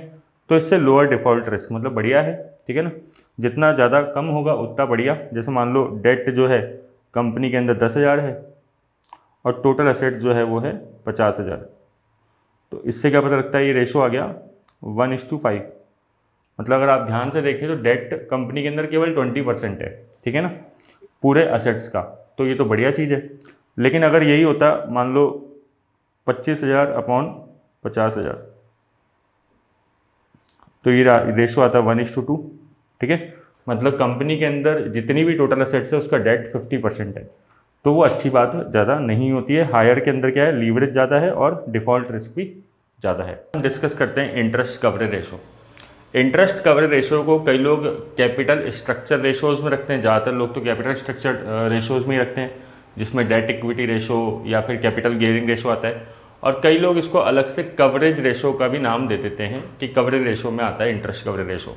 तो इससे लोअर डिफॉल्ट रिस्क मतलब बढ़िया है। ठीक है ना। जितना ज़्यादा कम होगा उतना बढ़िया। जैसे मान लो डेट जो है कंपनी के अंदर 10,000 है और टोटल एसेट्स जो है वो है 50,000। तो इससे क्या पता लगता है? ये रेशो आ गया 1:5। मतलब अगर आप ध्यान से देखें तो डेट कंपनी के अंदर केवल 20% है। ठीक है ना, पूरे एसेट्स का। तो ये तो बढ़िया चीज़ है। लेकिन अगर यही होता, मान लो 25,000 अपॉन 50,000, तो ये रेशो आता है 1:2। ठीक है, मतलब कंपनी के अंदर जितनी भी टोटल असेट्स है उसका डेट 50% है, तो वो अच्छी बात ज़्यादा नहीं होती है। हायर के अंदर क्या है, लीवरेज ज़्यादा है और डिफ़ॉल्ट रिस्क भी ज़्यादा है। हम डिस्कस करते हैं interest coverage ratio. Interest coverage ratio को कई लोग कैपिटल स्ट्रक्चर रेशोज़ में रखते हैं, ज़्यादातर लोग तो कैपिटल स्ट्रक्चर रेशोज़ में ही रखते हैं, जिसमें डेट इक्विटी रेशो या फिर कैपिटल गियरिंग रेशो आता है, और कई लोग इसको अलग से कवरेज रेशो का भी नाम दे देते हैं कि कवरेज रेशो में आता है इंटरेस्ट कवरेज रेशो।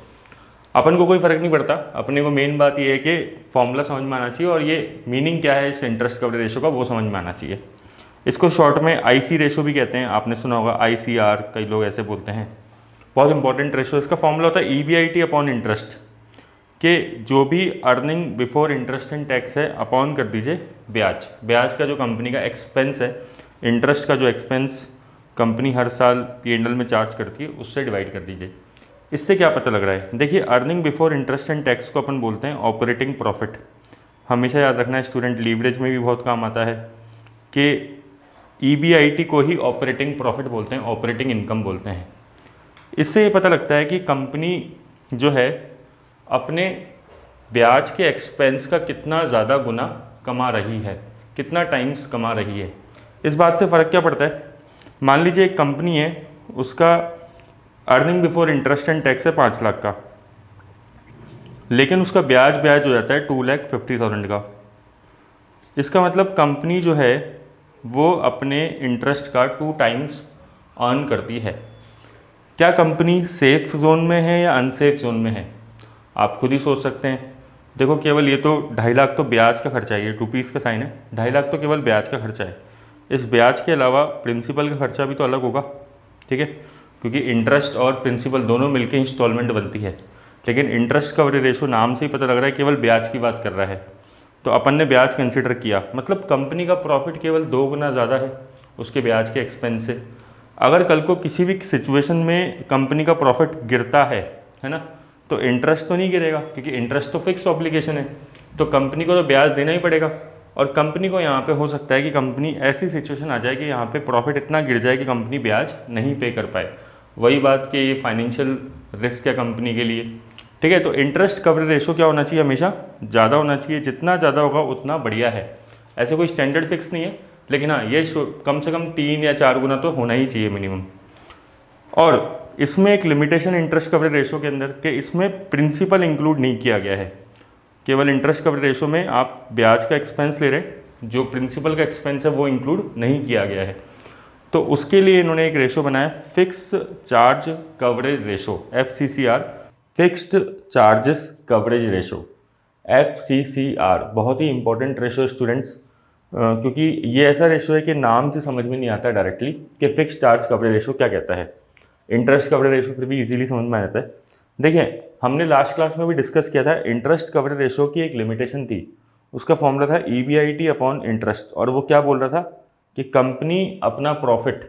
अपन को कोई फ़र्क नहीं पड़ता, अपने को मेन बात ये है कि फॉर्मूला समझ में आना चाहिए और ये मीनिंग क्या है इस इंटरेस्ट कवरेज रेशो का वो समझ में आना चाहिए। इसको शॉर्ट में आईसी रेशो भी कहते हैं, आपने सुना होगा आईसीआर, कई लोग ऐसे बोलते हैं। बहुत इंपॉर्टेंट रेशो, इसका फॉर्मूला होता है ईबीआईटी अपॉन इंटरेस्ट, कि जो भी earning before interest and tax है अपॉन कर दीजिए ब्याज। ब्याज का जो कंपनी का एक्सपेंस है, इंटरेस्ट का जो एक्सपेंस कंपनी हर साल पीएनएल में चार्ज करती है, उससे डिवाइड कर दीजिए। इससे क्या पता लग रहा है, देखिए earning before interest and tax को अपन बोलते हैं ऑपरेटिंग प्रॉफिट। हमेशा याद रखना है, स्टूडेंट लीवरेज में भी बहुत काम आता है कि ईबीआईटी को ही ऑपरेटिंग प्रॉफिट बोलते हैं, ऑपरेटिंग इनकम बोलते हैं। इससे ये पता लगता है कि कंपनी जो है अपने ब्याज के एक्सपेंस का कितना ज़्यादा गुना कमा रही है, कितना टाइम्स कमा रही है। इस बात से फ़र्क क्या पड़ता है, मान लीजिए एक कंपनी है, उसका earning before interest and tax है 5 लाख का, लेकिन उसका ब्याज हो जाता है 2,50,000 का। इसका मतलब कंपनी जो है वो अपने इंटरेस्ट का 2 टाइम्स अर्न करती है। क्या कंपनी सेफ जोन में है या अनसेफ जोन में है, आप खुद ही सोच सकते हैं। देखो केवल ये तो 2.5 लाख तो ब्याज का खर्चा है, ये रुपीज़ का साइन है, 2.5 लाख तो केवल ब्याज का खर्चा है। इस ब्याज के अलावा प्रिंसिपल का खर्चा भी तो अलग होगा, ठीक है, क्योंकि इंटरेस्ट और प्रिंसिपल दोनों मिलकर इंस्टॉलमेंट बनती है। लेकिन इंटरेस्ट कवरेज रेशो नाम से ही पता लग रहा है केवल ब्याज की बात कर रहा है, तो अपन ने ब्याज कंसिडर किया, मतलब कंपनी का प्रॉफिट केवल 2 गुना ज़्यादा है उसके ब्याज के एक्सपेंस से। अगर कल को किसी भी सिचुएशन में कंपनी का प्रॉफिट गिरता है ना, तो इंटरेस्ट तो नहीं गिरेगा, क्योंकि इंटरेस्ट तो फिक्स ऑब्लिगेशन है, तो कंपनी को तो ब्याज देना ही पड़ेगा। और कंपनी को यहाँ पे हो सकता है कि कंपनी ऐसी सिचुएशन आ जाए कि यहाँ पे प्रॉफिट इतना गिर जाए कि कंपनी ब्याज नहीं पे कर पाए। वही बात कि ये फाइनेंशियल रिस्क है कंपनी के लिए, ठीक है। तो इंटरेस्ट कवरेज रेशो क्या होना चाहिए, हमेशा ज़्यादा होना चाहिए, जितना ज़्यादा होगा उतना बढ़िया है। ऐसे कोई स्टैंडर्ड फिक्स नहीं है, लेकिन हाँ ये कम से कम 3 या 4 गुना तो होना ही चाहिए मिनिमम। और इसमें एक लिमिटेशन इंटरेस्ट कवरेज रेशो के अंदर कि इसमें प्रिंसिपल इंक्लूड नहीं किया गया है। केवल इंटरेस्ट कवरेज रेशो में आप ब्याज का एक्सपेंस ले रहे हैं, जो प्रिंसिपल का एक्सपेंस है वो इंक्लूड नहीं किया गया है। तो उसके लिए इन्होंने एक रेशो बनाया, fix charge coverage ratio, FCCR, fixed charges coverage ratio, FCCR। बहुत ही इंपॉर्टेंट रेशो स्टूडेंट्स, क्योंकि ये ऐसा रेशो है कि नाम से समझ में नहीं आता डायरेक्टली कि फिक्स चार्ज कवरेज रेशो क्या कहता है। इंटरेस्ट कवरेज रेशो फिर भी इजीली समझ में आ जाता है। देखिए हमने लास्ट क्लास में भी डिस्कस किया था, इंटरेस्ट कवरेज रेशो की एक लिमिटेशन थी, उसका फॉर्मूला था EBIT अपॉन इंटरेस्ट, और वो क्या बोल रहा था कि कंपनी अपना प्रॉफिट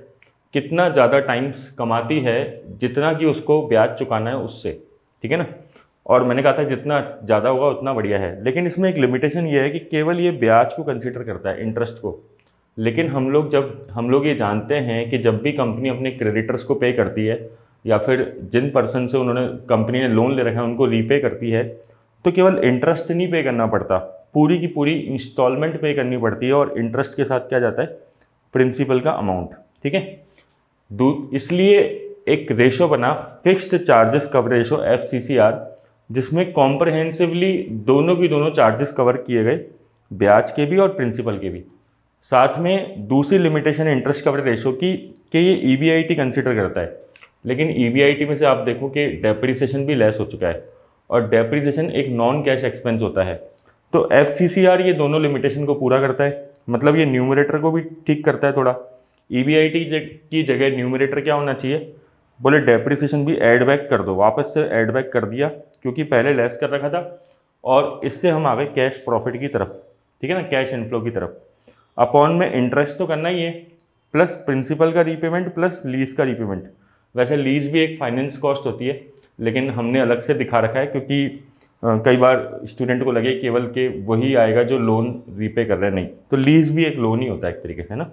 कितना ज़्यादा टाइम्स कमाती है जितना कि उसको ब्याज चुकाना है उससे, ठीक है ना। और मैंने कहा था जितना ज़्यादा होगा उतना बढ़िया है, लेकिन इसमें एक लिमिटेशन ये है कि केवल ये ब्याज को कंसीडर करता है, इंटरेस्ट को। लेकिन हम लोग ये जानते हैं कि जब भी कंपनी अपने क्रेडिटर्स को पे करती है या फिर जिन पर्सन से कंपनी ने लोन ले रखा है उनको रीपे करती है, तो केवल इंटरेस्ट नहीं पे करना पड़ता, पूरी की पूरी इंस्टॉलमेंट पे करनी पड़ती है, और इंटरेस्ट के साथ क्या जाता है, प्रिंसिपल का अमाउंट, ठीक है। इसलिए एक रेशो बना fixed charges coverage ratio FCCR, जिसमें कॉम्प्रहेंसिवली दोनों की दोनों चार्जेस कवर किए गए, ब्याज के भी और प्रिंसिपल के भी। साथ में दूसरी लिमिटेशन इंटरेस्ट कवरेज रेशो की कि ये EBIT कंसिडर करता है, लेकिन EBIT में से आप देखो कि डेप्रिसिएशन भी लेस हो चुका है, और डेप्रिसिएशन एक नॉन कैश एक्सपेंस होता है। तो FCCR ये दोनों लिमिटेशन को पूरा करता है, मतलब ये न्यूमरेटर को भी ठीक करता है थोड़ा। EBIT की जगह न्यूमरेटर क्या होना चाहिए, बोले डेप्रिसिएशन भी ऐड बैक कर दो, वापस से ऐड बैक कर दिया, क्योंकि पहले लेस कर रखा था, और इससे हम आ गए कैश प्रॉफिट की तरफ, ठीक है ना, कैश इनफ्लो की तरफ। अपॉन में इंटरेस्ट तो करना ही है, प्लस प्रिंसिपल का रीपेमेंट प्लस लीज का रीपेमेंट। वैसे लीज भी एक फाइनेंस कॉस्ट होती है, लेकिन हमने अलग से दिखा रखा है, क्योंकि कई बार स्टूडेंट को लगे केवल कि वही आएगा जो लोन रीपे कर रहा है, नहीं, तो लीज भी एक लोन ही होता है एक तरीके से ना।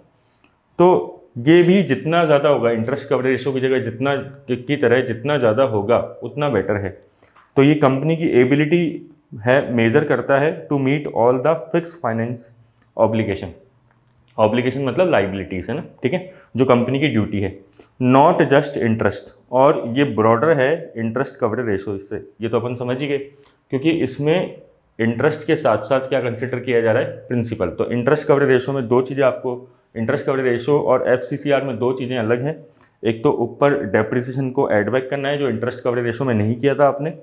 तो ये भी जितना ज़्यादा होगा इंटरेस्ट कवरेज रेशो की जगह जितना की तरह जितना ज़्यादा होगा उतना बेटर है। तो ये कंपनी की एबिलिटी है, मेजर करता है to meet all the fix finance obligation. Obligation मतलब लाइबिलिटीज़ है ना, ठीक है, जो कंपनी की ड्यूटी है, नॉट जस्ट इंटरेस्ट। और ये ब्रॉडर है इंटरेस्ट कवरेज रेशो, इससे ये तो अपन समझ ही गए, क्योंकि इसमें इंटरेस्ट के साथ साथ क्या कंसिडर किया जा रहा है, प्रिंसिपल। तो इंटरेस्ट कवरेज रेशो में दो चीज़ें आपको, इंटरेस्ट कवरेज रेशो और FCCR में दो चीज़ें अलग हैं। एक तो ऊपर डेप्रिसिएशन को ऐड बैक करना है जो इंटरेस्ट कवरेज रेशो में नहीं किया था आपने,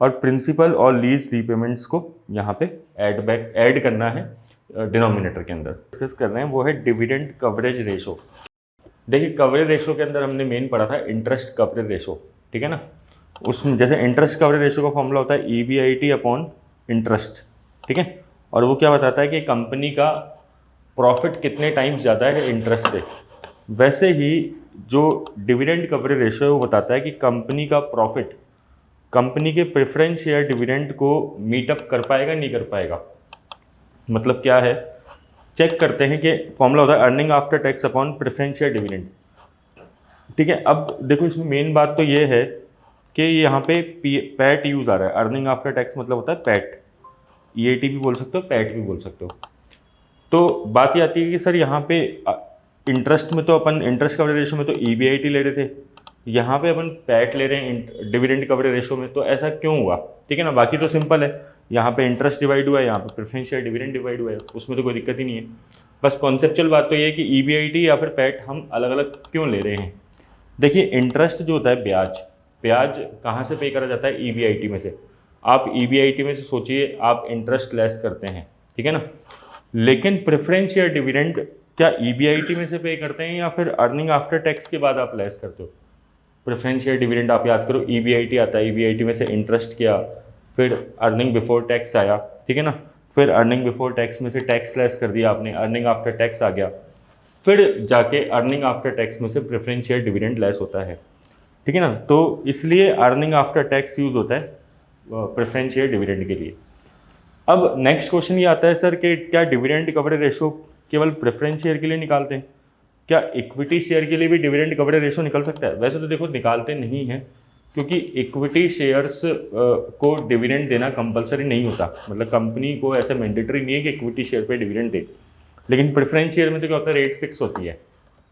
और प्रिंसिपल और लीज रीपेमेंट्स को यहाँ पे ऐड करना है डिनोमिनेटर के अंदर। डिस्कस कर रहे हैं वो है डिविडेंड कवरेज रेशो। देखिए कवरेज रेशो के अंदर हमने मेन पढ़ा था इंटरेस्ट कवरेज रेशो, ठीक है ना। उसमें जैसे इंटरेस्ट कवरेज रेशो का फॉर्मूला होता है EBIT अपॉन इंटरेस्ट, ठीक है, और वो क्या बताता है कि कंपनी का प्रॉफिट कितने टाइम्स ज़्यादा है इंटरेस्ट से। वैसे ही जो डिविडेंड कवरेज रेशो है वो बताता है कि कंपनी का प्रॉफिट कंपनी के प्रेफरेंस शेयर डिविडेंड को मीटअप कर पाएगा नहीं कर पाएगा। मतलब क्या है, चेक करते हैं कि फॉर्मूला होता है earning after tax upon preference share dividend, ठीक है। अब देखो इसमें मेन बात तो ये है कि यहाँ पे पैट यूज़ आ रहा है, अर्निंग आफ्टर टैक्स मतलब होता है पैट, EAT भी बोल सकते हो, पैट भी बोल सकते हो। तो बात ये आती है कि सर यहाँ पे इंटरेस्ट में तो अपन इंटरेस्ट कवरेज रेशो में तो EBIT ले रहे थे, यहाँ पे अपन पैट ले रहे हैं डिविडेंड कवरेज रेशो में, तो ऐसा क्यों हुआ, ठीक है ना। बाकी तो सिंपल है, यहाँ पे इंटरेस्ट डिवाइड हुआ है, यहाँ पे प्रेफरेंस शेयर डिविडेंड डिवाइड हुआ है, उसमें तो कोई दिक्कत ही नहीं है। बस कॉन्सेप्चुअल बात तो ये है कि EBIT या फिर पैट हम अलग अलग क्यों ले रहे हैं। देखिए इंटरेस्ट जो होता है ब्याज कहाँ से पे करा जाता है, EBIT में से। आप EBIT में से सोचिए आप इंटरेस्ट लेस करते हैं, ठीक है ना। लेकिन प्रेफरेंस शेयर डिविडेंड क्या EBIT में से पे करते हैं या फिर अर्निंग आफ्टर टैक्स के बाद आप लेस करते हो। प्रेफरेंस शेयर डिविडेंड आप याद करो, EBIT आता है, EBIT में से इंटरेस्ट किया, फिर अर्निंग बिफोर टैक्स आया, ठीक है ना, फिर अर्निंग बिफोर टैक्स में से टैक्स लेस कर दिया आपने, अर्निंग आफ्टर टैक्स आ गया, फिर जाके अर्निंग आफ्टर टैक्स में से प्रेफरेंस शेयर डिविडेंड लेस होता है, ठीक है ना। तो इसलिए अर्निंग आफ्टर टैक्स यूज होता है प्रेफरेंस शेयर डिविडेंड के लिए। अब नेक्स्ट क्वेश्चन ये आता है सर कि क्या डिविडेंड कवरेज रेशो केवल प्रेफरेंस शेयर के लिए निकालते हैं, क्या इक्विटी शेयर के लिए भी डिविडेंड कवरेज रेशो निकल सकता है। वैसे तो देखो निकालते नहीं हैं, क्योंकि इक्विटी शेयर्स को डिविडेंड देना कंपलसरी नहीं होता, मतलब कंपनी को ऐसा मैंडेटरी नहीं है कि इक्विटी शेयर पे डिविडेंड दे। लेकिन प्रेफरेंस शेयर में तो क्या होता है, रेट फिक्स होती है,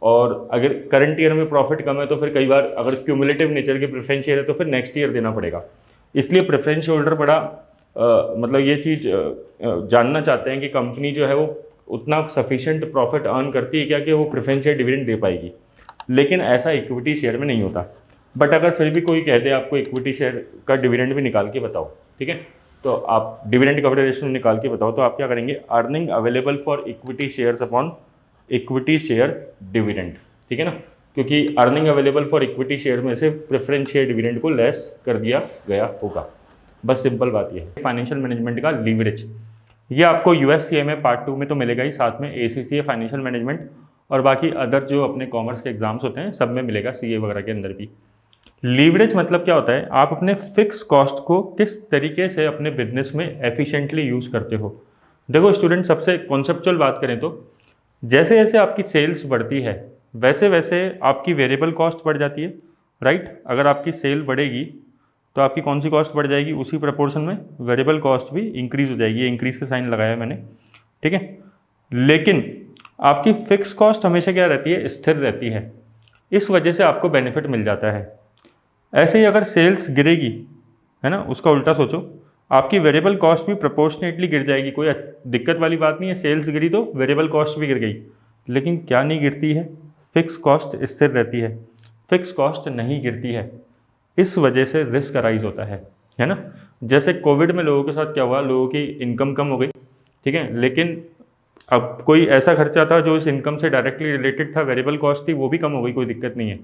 और अगर करंट ईयर में प्रॉफिट कम है तो फिर कई बार अगर क्यूमुलेटिव नेचर के प्रेफरेंस शेयर है तो फिर नेक्स्ट ईयर देना पड़ेगा। इसलिए प्रेफरेंस शेयर होल्डर बड़ा मतलब ये चीज़ जानना चाहते हैं कि कंपनी जो है वो उतना सफिशिएंट प्रॉफिट अर्न करती है क्या कि वो प्रेफरेंस शेयर डिविडेंड दे पाएगी। लेकिन ऐसा इक्विटी शेयर में नहीं होता। बट अगर फिर भी कोई कहते हैं आपको इक्विटी शेयर का डिविडेंड भी निकाल के बताओ, ठीक है, तो आप डिविडेंड कवरेज रेशियो निकाल के बताओ, तो आप क्या करेंगे, earning available for equity shares upon equity share dividend, ठीक है ना, क्योंकि earning available for equity share में से प्रेफरेंस शेयर डिविडेंड को लेस कर दिया गया होगा। बस सिंपल बात यह है। फाइनेंशियल मैनेजमेंट का लीवरेज, ये आपको USCMA पार्ट 2 में तो मिलेगा ही, साथ में ACCA फाइनेंशियल मैनेजमेंट और बाकी अदर जो अपने कॉमर्स के एग्जाम्स होते हैं सब में मिलेगा, CA वगैरह के अंदर भी। लीवरेज मतलब क्या होता है, आप अपने फिक्स कॉस्ट को किस तरीके से अपने बिजनेस में एफिशिएंटली यूज़ करते हो। देखो स्टूडेंट, सबसे कॉन्सेप्चुअल बात करें तो जैसे जैसे आपकी सेल्स बढ़ती है वैसे वैसे आपकी वेरिएबल कॉस्ट बढ़ जाती है, राइट। अगर आपकी सेल बढ़ेगी तो आपकी कौन सी कॉस्ट बढ़ जाएगी, उसी प्रपोर्शन में वेरिएबल कॉस्ट भी इंक्रीज़ हो जाएगी। ये इंक्रीज़ का साइन लगाया मैंने, ठीक है। लेकिन आपकी फिक्स कॉस्ट हमेशा क्या रहती है, स्थिर रहती है, इस वजह से आपको बेनिफिट मिल जाता है। ऐसे ही अगर सेल्स गिरेगी, है ना, उसका उल्टा सोचो, आपकी वेरिएबल कॉस्ट भी प्रोपोर्शनेटली गिर जाएगी। कोई दिक्कत वाली बात नहीं है, सेल्स गिरी तो वेरिएबल कॉस्ट भी गिर गई। लेकिन क्या नहीं गिरती है, फिक्स कॉस्ट स्थिर रहती है, फिक्स कॉस्ट नहीं गिरती है। इस वजह से रिस्क अराइज होता है ना। जैसे कोविड में लोगों के साथ क्या हुआ, लोगों की इनकम कम हो गई, ठीक है, लेकिन अब कोई ऐसा खर्चा था जो इस इनकम से डायरेक्टली रिलेटेड था, वेरिएबल कॉस्ट थी, वो भी कम हो गई, कोई दिक्कत नहीं है।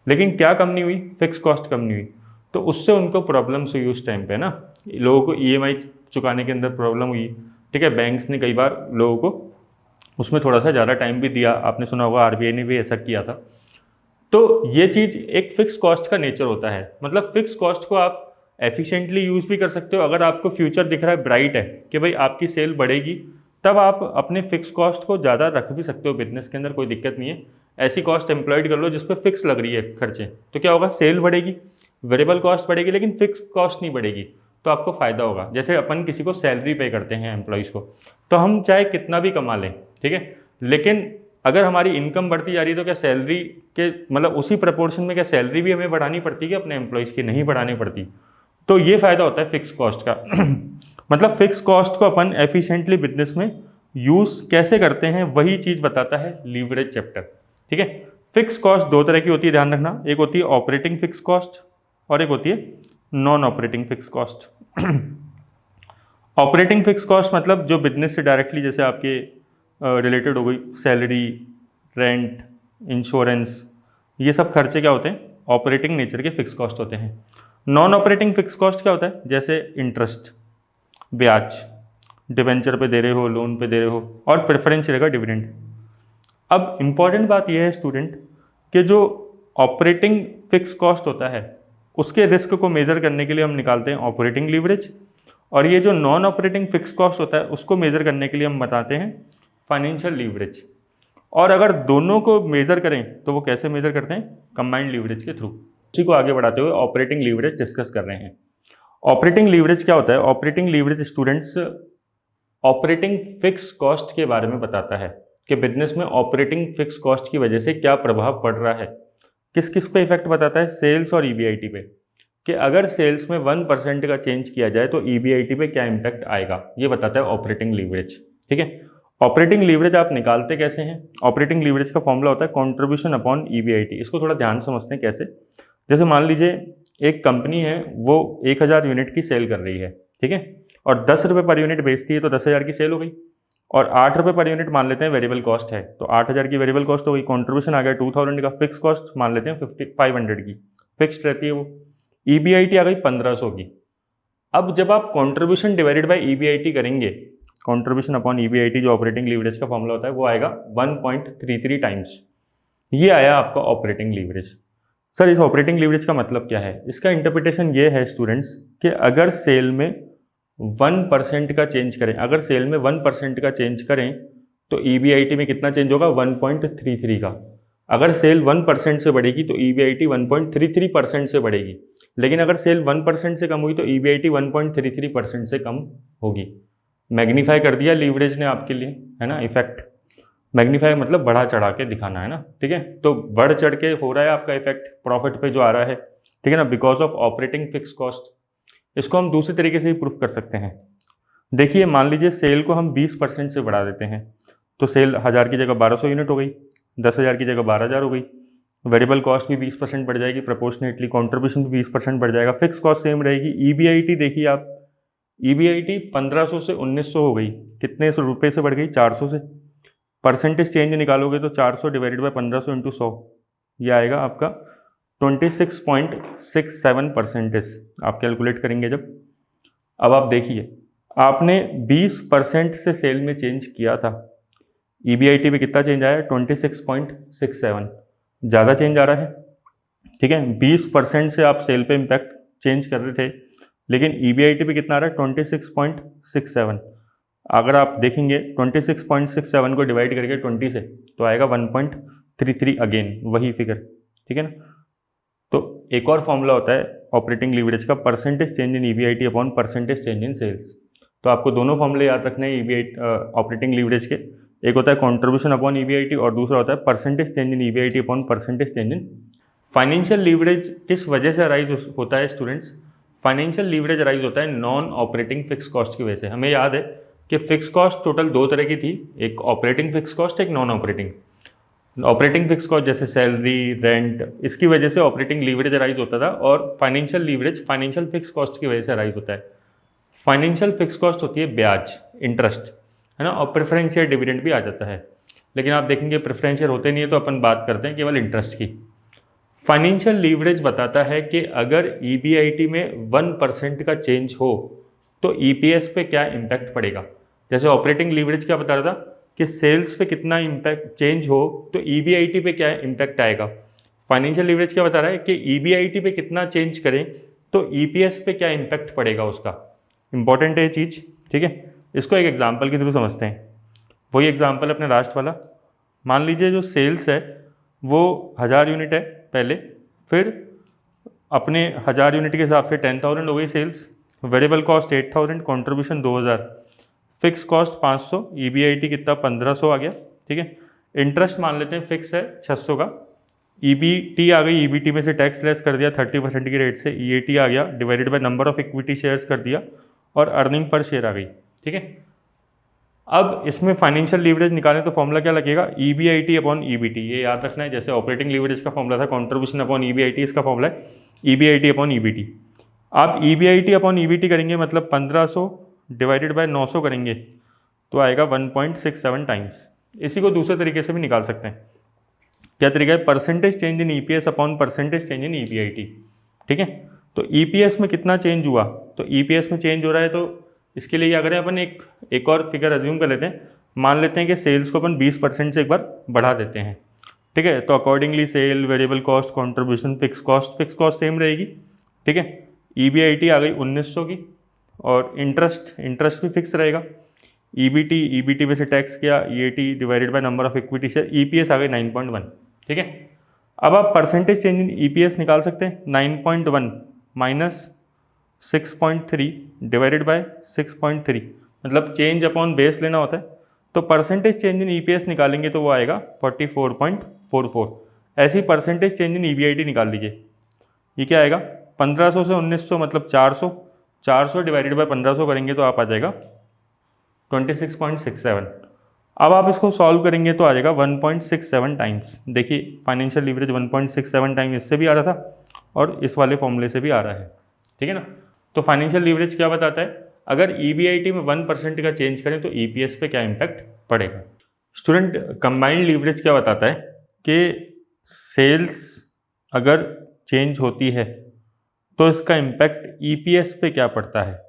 लेकिन क्या कम नहीं हुई, फिक्स कॉस्ट कम नहीं हुई, तो उससे उनको प्रॉब्लम्स हुई उस टाइम पे ना। लोगों को EMI चुकाने के अंदर प्रॉब्लम हुई, ठीक है। बैंक्स ने कई बार लोगों को उसमें थोड़ा सा ज़्यादा टाइम भी दिया, आपने सुना होगा RBI ने भी ऐसा किया था। तो ये चीज़ एक फिक्स कॉस्ट का नेचर होता है, मतलब फिक्स कॉस्ट को आप एफिशिएंटली यूज़ भी कर सकते हो। अगर आपको फ्यूचर दिख रहा है, ब्राइट है कि भाई आपकी सेल बढ़ेगी, तब आप अपने फिक्स कॉस्ट को ज़्यादा रख भी सकते हो बिजनेस के अंदर, कोई दिक्कत नहीं है। ऐसी कॉस्ट एम्प्लॉयड कर लो जिस पे फिक्स लग रही है खर्चे, तो क्या होगा, सेल बढ़ेगी, वेरिएबल कॉस्ट बढ़ेगी लेकिन फिक्स कॉस्ट नहीं बढ़ेगी, तो आपको फ़ायदा होगा। जैसे अपन किसी को सैलरी पे करते हैं एम्प्लॉयज़ को, तो हम चाहे कितना भी कमा लें, ठीक है, लेकिन अगर हमारी इनकम बढ़ती जा रही है तो क्या सैलरी के मतलब उसी प्रपोर्शन में क्या सैलरी भी हमें बढ़ानी पड़ती है कि अपने एम्प्लॉयज़ की नहीं बढ़ानी पड़ती। तो ये फ़ायदा होता है फिक्स कॉस्ट का मतलब फिक्स कॉस्ट को अपन एफिशिएंटली बिजनेस में यूज़ कैसे करते हैं वही चीज़ बताता है लीवरेज चैप्टर, ठीक है। फिक्स कॉस्ट दो तरह की होती है, ध्यान रखना, एक होती है ऑपरेटिंग फिक्स कॉस्ट और एक होती है non operating fix cost. Operating fix cost मतलब जो बिजनेस से डायरेक्टली जैसे आपके रिलेटेड हो गई, सैलरी, रेंट, इंश्योरेंस, ये सब खर्चे क्या होते हैं, ऑपरेटिंग नेचर के फिक्स कॉस्ट होते हैं। नॉन ऑपरेटिंग फिक्स कॉस्ट क्या होता है, जैसे इंटरेस्ट, ब्याज, डिबेंचर पे दे रहे हो, लोन पे दे रहे हो, और प्रेफरेंस रहेगा डिविडेंड। अब इम्पॉर्टेंट बात यह है स्टूडेंट कि जो ऑपरेटिंग फिक्स कॉस्ट होता है उसके रिस्क को मेज़र करने के लिए हम निकालते हैं ऑपरेटिंग लीवरेज, और ये जो नॉन ऑपरेटिंग फिक्स कॉस्ट होता है उसको मेज़र करने के लिए हम बताते हैं फाइनेंशियल लीवरेज। और अगर दोनों को मेज़र करें तो वो कैसे मेज़र करते हैं, कंबाइंड लीवरेज के थ्रू। उसी को आगे बढ़ाते हुए ऑपरेटिंग लीवरेज डिस्कस कर रहे हैं। ऑपरेटिंग लीवरेज क्या होता है, operating leverage students operating fix cost के बारे में बताता है कि बिजनेस में ऑपरेटिंग फिक्स कॉस्ट की वजह से क्या प्रभाव पड़ रहा है, किस किस पे इफेक्ट बताता है, सेल्स और ईबीआईटी पे, कि अगर सेल्स में 1% का चेंज किया जाए तो ईबीआईटी पे क्या इंपैक्ट आएगा, ये बताता है ऑपरेटिंग लीवरेज, ठीक है। ऑपरेटिंग लीवरेज आप निकालते कैसे हैं, ऑपरेटिंग लीवरेज का फॉर्मूला होता है कॉन्ट्रीब्यूशन अपॉन ईबीआईटी। इसको थोड़ा ध्यान से समझते हैं कैसे। जैसे मान लीजिए एक कंपनी है, वो 1000 यूनिट की सेल कर रही है, ठीक है, और 10 रुपये पर यूनिट बेचती है तो 10,000 की सेल हो गई, और 8 रुपये पर यूनिट मान लेते हैं वेरिएबल कॉस्ट है, तो 8000 की वेरिएबल कॉस्ट हो गई, कॉन्ट्रीब्यूशन आ गया 2000 का, फिक्स कॉस्ट मान लेते हैं 500 की फिक्स्ड रहती है वो, ईबीआईटी आ गई 1500 की। अब जब आप कॉन्ट्रीब्यूशन डिवाइडेड बाय ईबीआईटी करेंगे, कॉन्ट्रीब्यूशन अपॉन ईबीआईटी जो ऑपरेटिंग लीवरेज का फॉर्मूला होता है वो आएगा 1.33 टाइम्स। ये आया आपका ऑपरेटिंग लीवरेज। सर इस ऑपरेटिंग लीवरेज का मतलब क्या है, इसका इंटरप्रिटेशन ये है स्टूडेंट्स कि अगर सेल में 1% का चेंज करें, अगर सेल में 1% का चेंज करें तो ईबीआईटी में कितना चेंज होगा, 1.33 का। अगर सेल 1% से बढ़ेगी तो ईबीआईटी 1.33% से बढ़ेगी, लेकिन अगर सेल 1% से कम हुई तो ईबीआईटी 1.33% से कम होगी। मैग्नीफाई कर दिया लीवरेज ने आपके लिए, है ना, इफेक्ट। मैग्नीफाई मतलब बढ़ा चढ़ा के दिखाना, है ना, ठीक है। तो बढ़ चढ़ के हो रहा है आपका इफेक्ट प्रॉफिट पे जो आ रहा है, ठीक है ना, because of operating fix cost. इसको हम दूसरे तरीके से ही प्रूफ कर सकते हैं। देखिए मान लीजिए सेल को हम 20% से बढ़ा देते हैं, तो सेल 1000 की जगह 1200 यूनिट हो गई, 10,000 की जगह 12,000 हो गई, वेरिएबल कॉस्ट भी 20% बढ़ जाएगी प्रोपोर्शनेटली, कॉन्ट्रीब्यूशन भी 20% बढ़ जाएगा, फिक्स कॉस्ट सेम रहेगी। ईबीआईटी देखिए आप, ईबीआईटी 1500 से 1900 हो गई, कितने रुपये से बढ़ गई, 400 से। परसेंटेज चेंज निकालोगे तो 400 डिवाइडेड बाई 1500 इंटू 100, ये आएगा आपका 26.67% आप कैलकुलेट करेंगे जब। अब आप देखिए आपने 20% से सेल में चेंज किया था, ईबीआईटी में कितना चेंज आया, 26.67, ज़्यादा चेंज आ रहा है, ठीक है। 20% से आप सेल पे इम्पैक्ट चेंज कर रहे थे, लेकिन ईबीआईटी पे कितना आ रहा है, 26.67। अगर आप देखेंगे 26.67 को डिवाइड करके 20 से तो आएगा 1.33 अगेन वही फिगर, ठीक है ना। तो एक और फॉर्मूला होता है ऑपरेटिंग लीवरेज का, percentage change in EBIT upon percentage change in sales. तो आपको दोनों फॉर्मूले याद रखने हैं ईबीआईटी ऑपरेटिंग लीवरेज के, एक होता है कॉन्ट्रीब्यूशन अपॉन ईबीआईटी और दूसरा होता है percentage change in EBIT upon percentage change in. Financial leverage किस वजह से अराइज होता है स्टूडेंट्स, फाइनेंशियल लीवरेज अराइज होता है नॉन ऑपरेटिंग फिक्स कॉस्ट की वजह से। हमें याद है कि फिक्स कॉस्ट टोटल दो तरह की थी, एक ऑपरेटिंग फिक्स कॉस्ट, एक non operating. Operating fix cost जैसे सैलरी, रेंट, इसकी वजह से ऑपरेटिंग लीवरेज अराइज होता था, और financial leverage financial fix cost की वजह से अराइज होता है। फाइनेंशियल फिक्स कॉस्ट होती है ब्याज, इंटरेस्ट, है ना, और प्रेफरेंस या डिविडेंड भी आ जाता है, लेकिन आप देखेंगे प्रेफरेंशियल होते नहीं है, तो अपन बात करते हैं केवल इंटरेस्ट की। फाइनेंशियल लीवरेज बताता है कि अगर ईबीआईटी में 1% का चेंज हो तो ईपीएस पे क्या इम्पैक्ट पड़ेगा। जैसे ऑपरेटिंग लीवरेज क्या बता रहा था कि सेल्स पे कितना इम्पैक्ट चेंज हो तो ईबीआईटी पे क्या इम्पैक्ट आएगा। फाइनेंशियल लीवरेज क्या बता रहा है कि ईबीआईटी पे कितना चेंज करें तो ईपीएस पे क्या इम्पैक्ट पड़ेगा उसका। इंपॉर्टेंट है ये चीज़, ठीक है। इसको एक एग्जाम्पल के थ्रू समझते हैं। वही एग्जाम्पल अपने लास्ट वाला, मान लीजिए जो सेल्स है वो 1000 यूनिट है पहले, फिर अपने 1000 यूनिट के हिसाब से 10,000 हो गई sales, variable cost 8,000, contribution 2000, fix cost 500, EBIT कितना 1500 आ गया, ठीक है। इंटरेस्ट मान लेते हैं फिक्स है 600 का, EBT आ गई, EBT में से टैक्स लेस कर दिया 30% की रेट से, EAT आ गया, divided by number of equity shares कर दिया, और अर्निंग पर शेयर आ गई, ठीक है। अब इसमें फाइनेंशियल लीवरेज निकालें तो फॉर्मूला क्या लगेगा, EBIT अपॉन EBT, ये याद रखना है। जैसे ऑपरेटिंग लीवरेज का फॉर्मूला था कंट्रीब्यूशन अपॉन EBIT, इसका फॉर्मूला है EBIT अपॉन EBT। आप EBIT अपॉन EBT करेंगे मतलब 1500 डिवाइडेड बाय 900 करेंगे तो आएगा 1.67 टाइम्स। इसी को दूसरे तरीके से भी निकाल सकते हैं। क्या तरीका है, percentage change in EPS upon percentage change in EBIT, ठीक है। तो EPS में कितना चेंज हुआ, तो EPS में चेंज हो रहा है, तो इसके लिए क्या करें अपन, एक और फिगर अज्यूम कर लेते हैं। मान लेते हैं कि सेल्स को अपन 20% से एक बार बढ़ा देते हैं, ठीक है। तो accordingly sale, variable cost, contribution, fix cost same रहेगी, ठीक है। EBIT आ गई 1900 की, और इंटरेस्ट भी फिक्स रहेगा। EBT में से टैक्स किया, EAT divided by number of equity share, EPS आ गई 9.1, ठीक है। अब आप परसेंटेज चेंज इन EPS निकाल सकते हैं, 9.1 माइनस 6.3 डिवाइडेड बाय 6.3, मतलब चेंज अपॉन बेस लेना होता है। तो परसेंटेज चेंज इन EPS निकालेंगे तो वो आएगा 44.44। ऐसी परसेंटेज चेंज इन EBIT निकाल लीजिए, ये क्या आएगा, 1500 से 1900 मतलब 400 डिवाइडेड बाय 1500 करेंगे तो आप आ जाएगा 26.67। अब आप इसको सॉल्व करेंगे तो आ जाएगा 1.67 टाइम्स। देखिए फाइनेंशियल लीवरेज 1.67 टाइम इससे भी आ रहा था और इस वाले फॉर्मूले से भी आ रहा है, ठीक है ना। तो फाइनेंशियल लीवरेज क्या बताता है, अगर EBIT में 1% का चेंज करें तो EPS पे क्या इम्पैक्ट पड़ेगा। स्टूडेंट, कंबाइंड लीवरेज क्या बताता है कि सेल्स अगर चेंज होती है तो इसका इम्पैक्ट EPS पे क्या पड़ता है,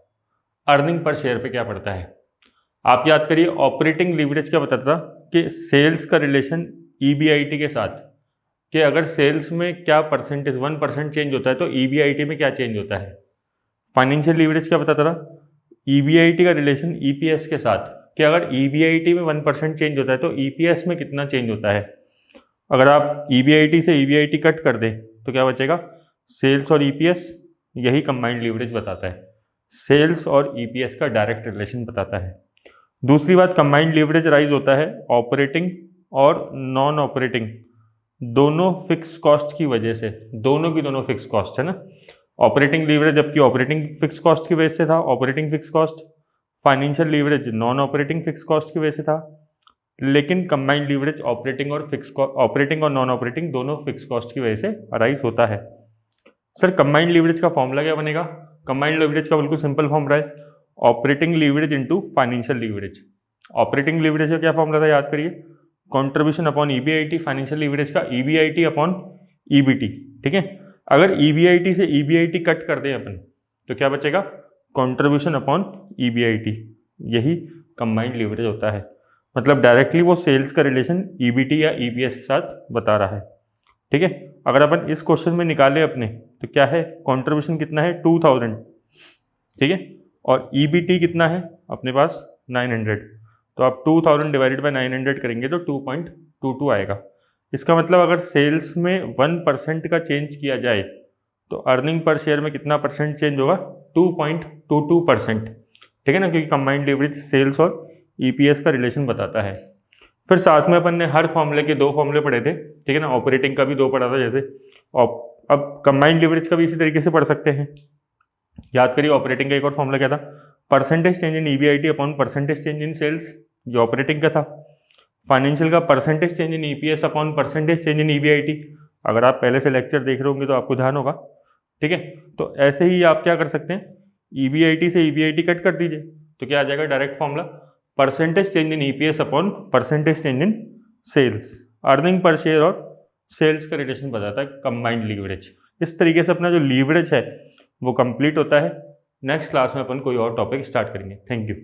अर्निंग पर शेयर पे क्या पड़ता है। आप याद करिए ऑपरेटिंग लीवरेज क्या बताता था कि सेल्स का रिलेशन EBIT के साथ, कि अगर सेल्स में क्या परसेंटेज 1% चेंज होता है तो EBIT में क्या चेंज होता है। फाइनेंशियल लीवरेज क्या बताता था, EBIT का रिलेशन EPS के साथ, कि अगर EBIT में 1% चेंज होता है तो EPS में कितना चेंज होता है। अगर आप EBIT से EBIT कट कर दें तो क्या बचेगा, सेल्स और EPS। यही कंबाइंड लीवरेज बताता है, सेल्स और EPS का डायरेक्ट रिलेशन बताता है। दूसरी बात, कंबाइंड लीवरेज राइज होता है ऑपरेटिंग और नॉन ऑपरेटिंग दोनों फिक्स कॉस्ट की वजह से। दोनों की दोनों फिक्स कॉस्ट है ना। ऑपरेटिंग लीवरेज जबकि ऑपरेटिंग फिक्स कॉस्ट की वजह से था, operating fix cost. Financial leverage non operating fix cost की वजह से था, लेकिन कंबाइंड लीवरेज ऑपरेटिंग और नॉन ऑपरेटिंग दोनों फिक्स कॉस्ट की वजह से अराइज होता है। सर कंबाइंड लीवरेज का फॉर्मूला क्या बनेगा, कंबाइंड लीवरेज का बिल्कुल सिंपल फॉर्मूला है, operating leverage into financial leverage. Operating leverage का क्या फॉर्मूला था याद करिए, contribution upon EBIT, financial leverage का EBIT अपॉन EBT, ठीक है। अगर EBIT से EBIT कट कर दें अपन तो क्या बचेगा, कंट्रीब्यूशन अपॉन EBIT। यही कंबाइंड लीवरेज होता है, मतलब डायरेक्टली वो सेल्स का रिलेशन EBT या EPS के साथ बता रहा है, ठीक है। अगर अपन इस क्वेश्चन में निकालें अपने तो क्या है, कंट्रीब्यूशन कितना है 2000, ठीक है, और EBT कितना है अपने पास 900। तो आप 2000 डिवाइडेड बाय 900 करेंगे तो 2.22 आएगा। इसका मतलब अगर सेल्स में 1% का चेंज किया जाए तो अर्निंग पर शेयर में कितना परसेंट चेंज होगा, 2.22%, ठीक है ना, क्योंकि कंबाइंड लीवरेज सेल्स और EPS का रिलेशन बताता है। फिर साथ में अपन ने हर फॉर्मूले के 2 फॉर्मूले पढ़े थे, ठीक है ना, ऑपरेटिंग का भी 2 पढ़ा था जैसे। अब कंबाइंड लीवरेज का भी इसी तरीके से पढ़ सकते हैं। याद करिए ऑपरेटिंग का एक और फॉर्मूला क्या था, percentage change in EBIT upon percentage change in sales, जो ऑपरेटिंग का था। फाइनेंशियल का percentage change in EPS upon percentage change in EBIT। अगर आप पहले से लेक्चर देख रहे होंगे तो आपको ध्यान होगा, ठीक है। तो ऐसे ही आप क्या कर सकते हैं, EBIT से EBIT कट कर दीजिए तो क्या आ जाएगा, direct formula percentage change in EPS upon percentage change in sales. Earning per share और सेल्स का रिलेशन बताता है कंबाइंड लीवरेज। इस तरीके से अपना जो लीवरेज है वो कंप्लीट होता है। नेक्स्ट क्लास में अपन कोई और टॉपिक स्टार्ट करेंगे। Thank you.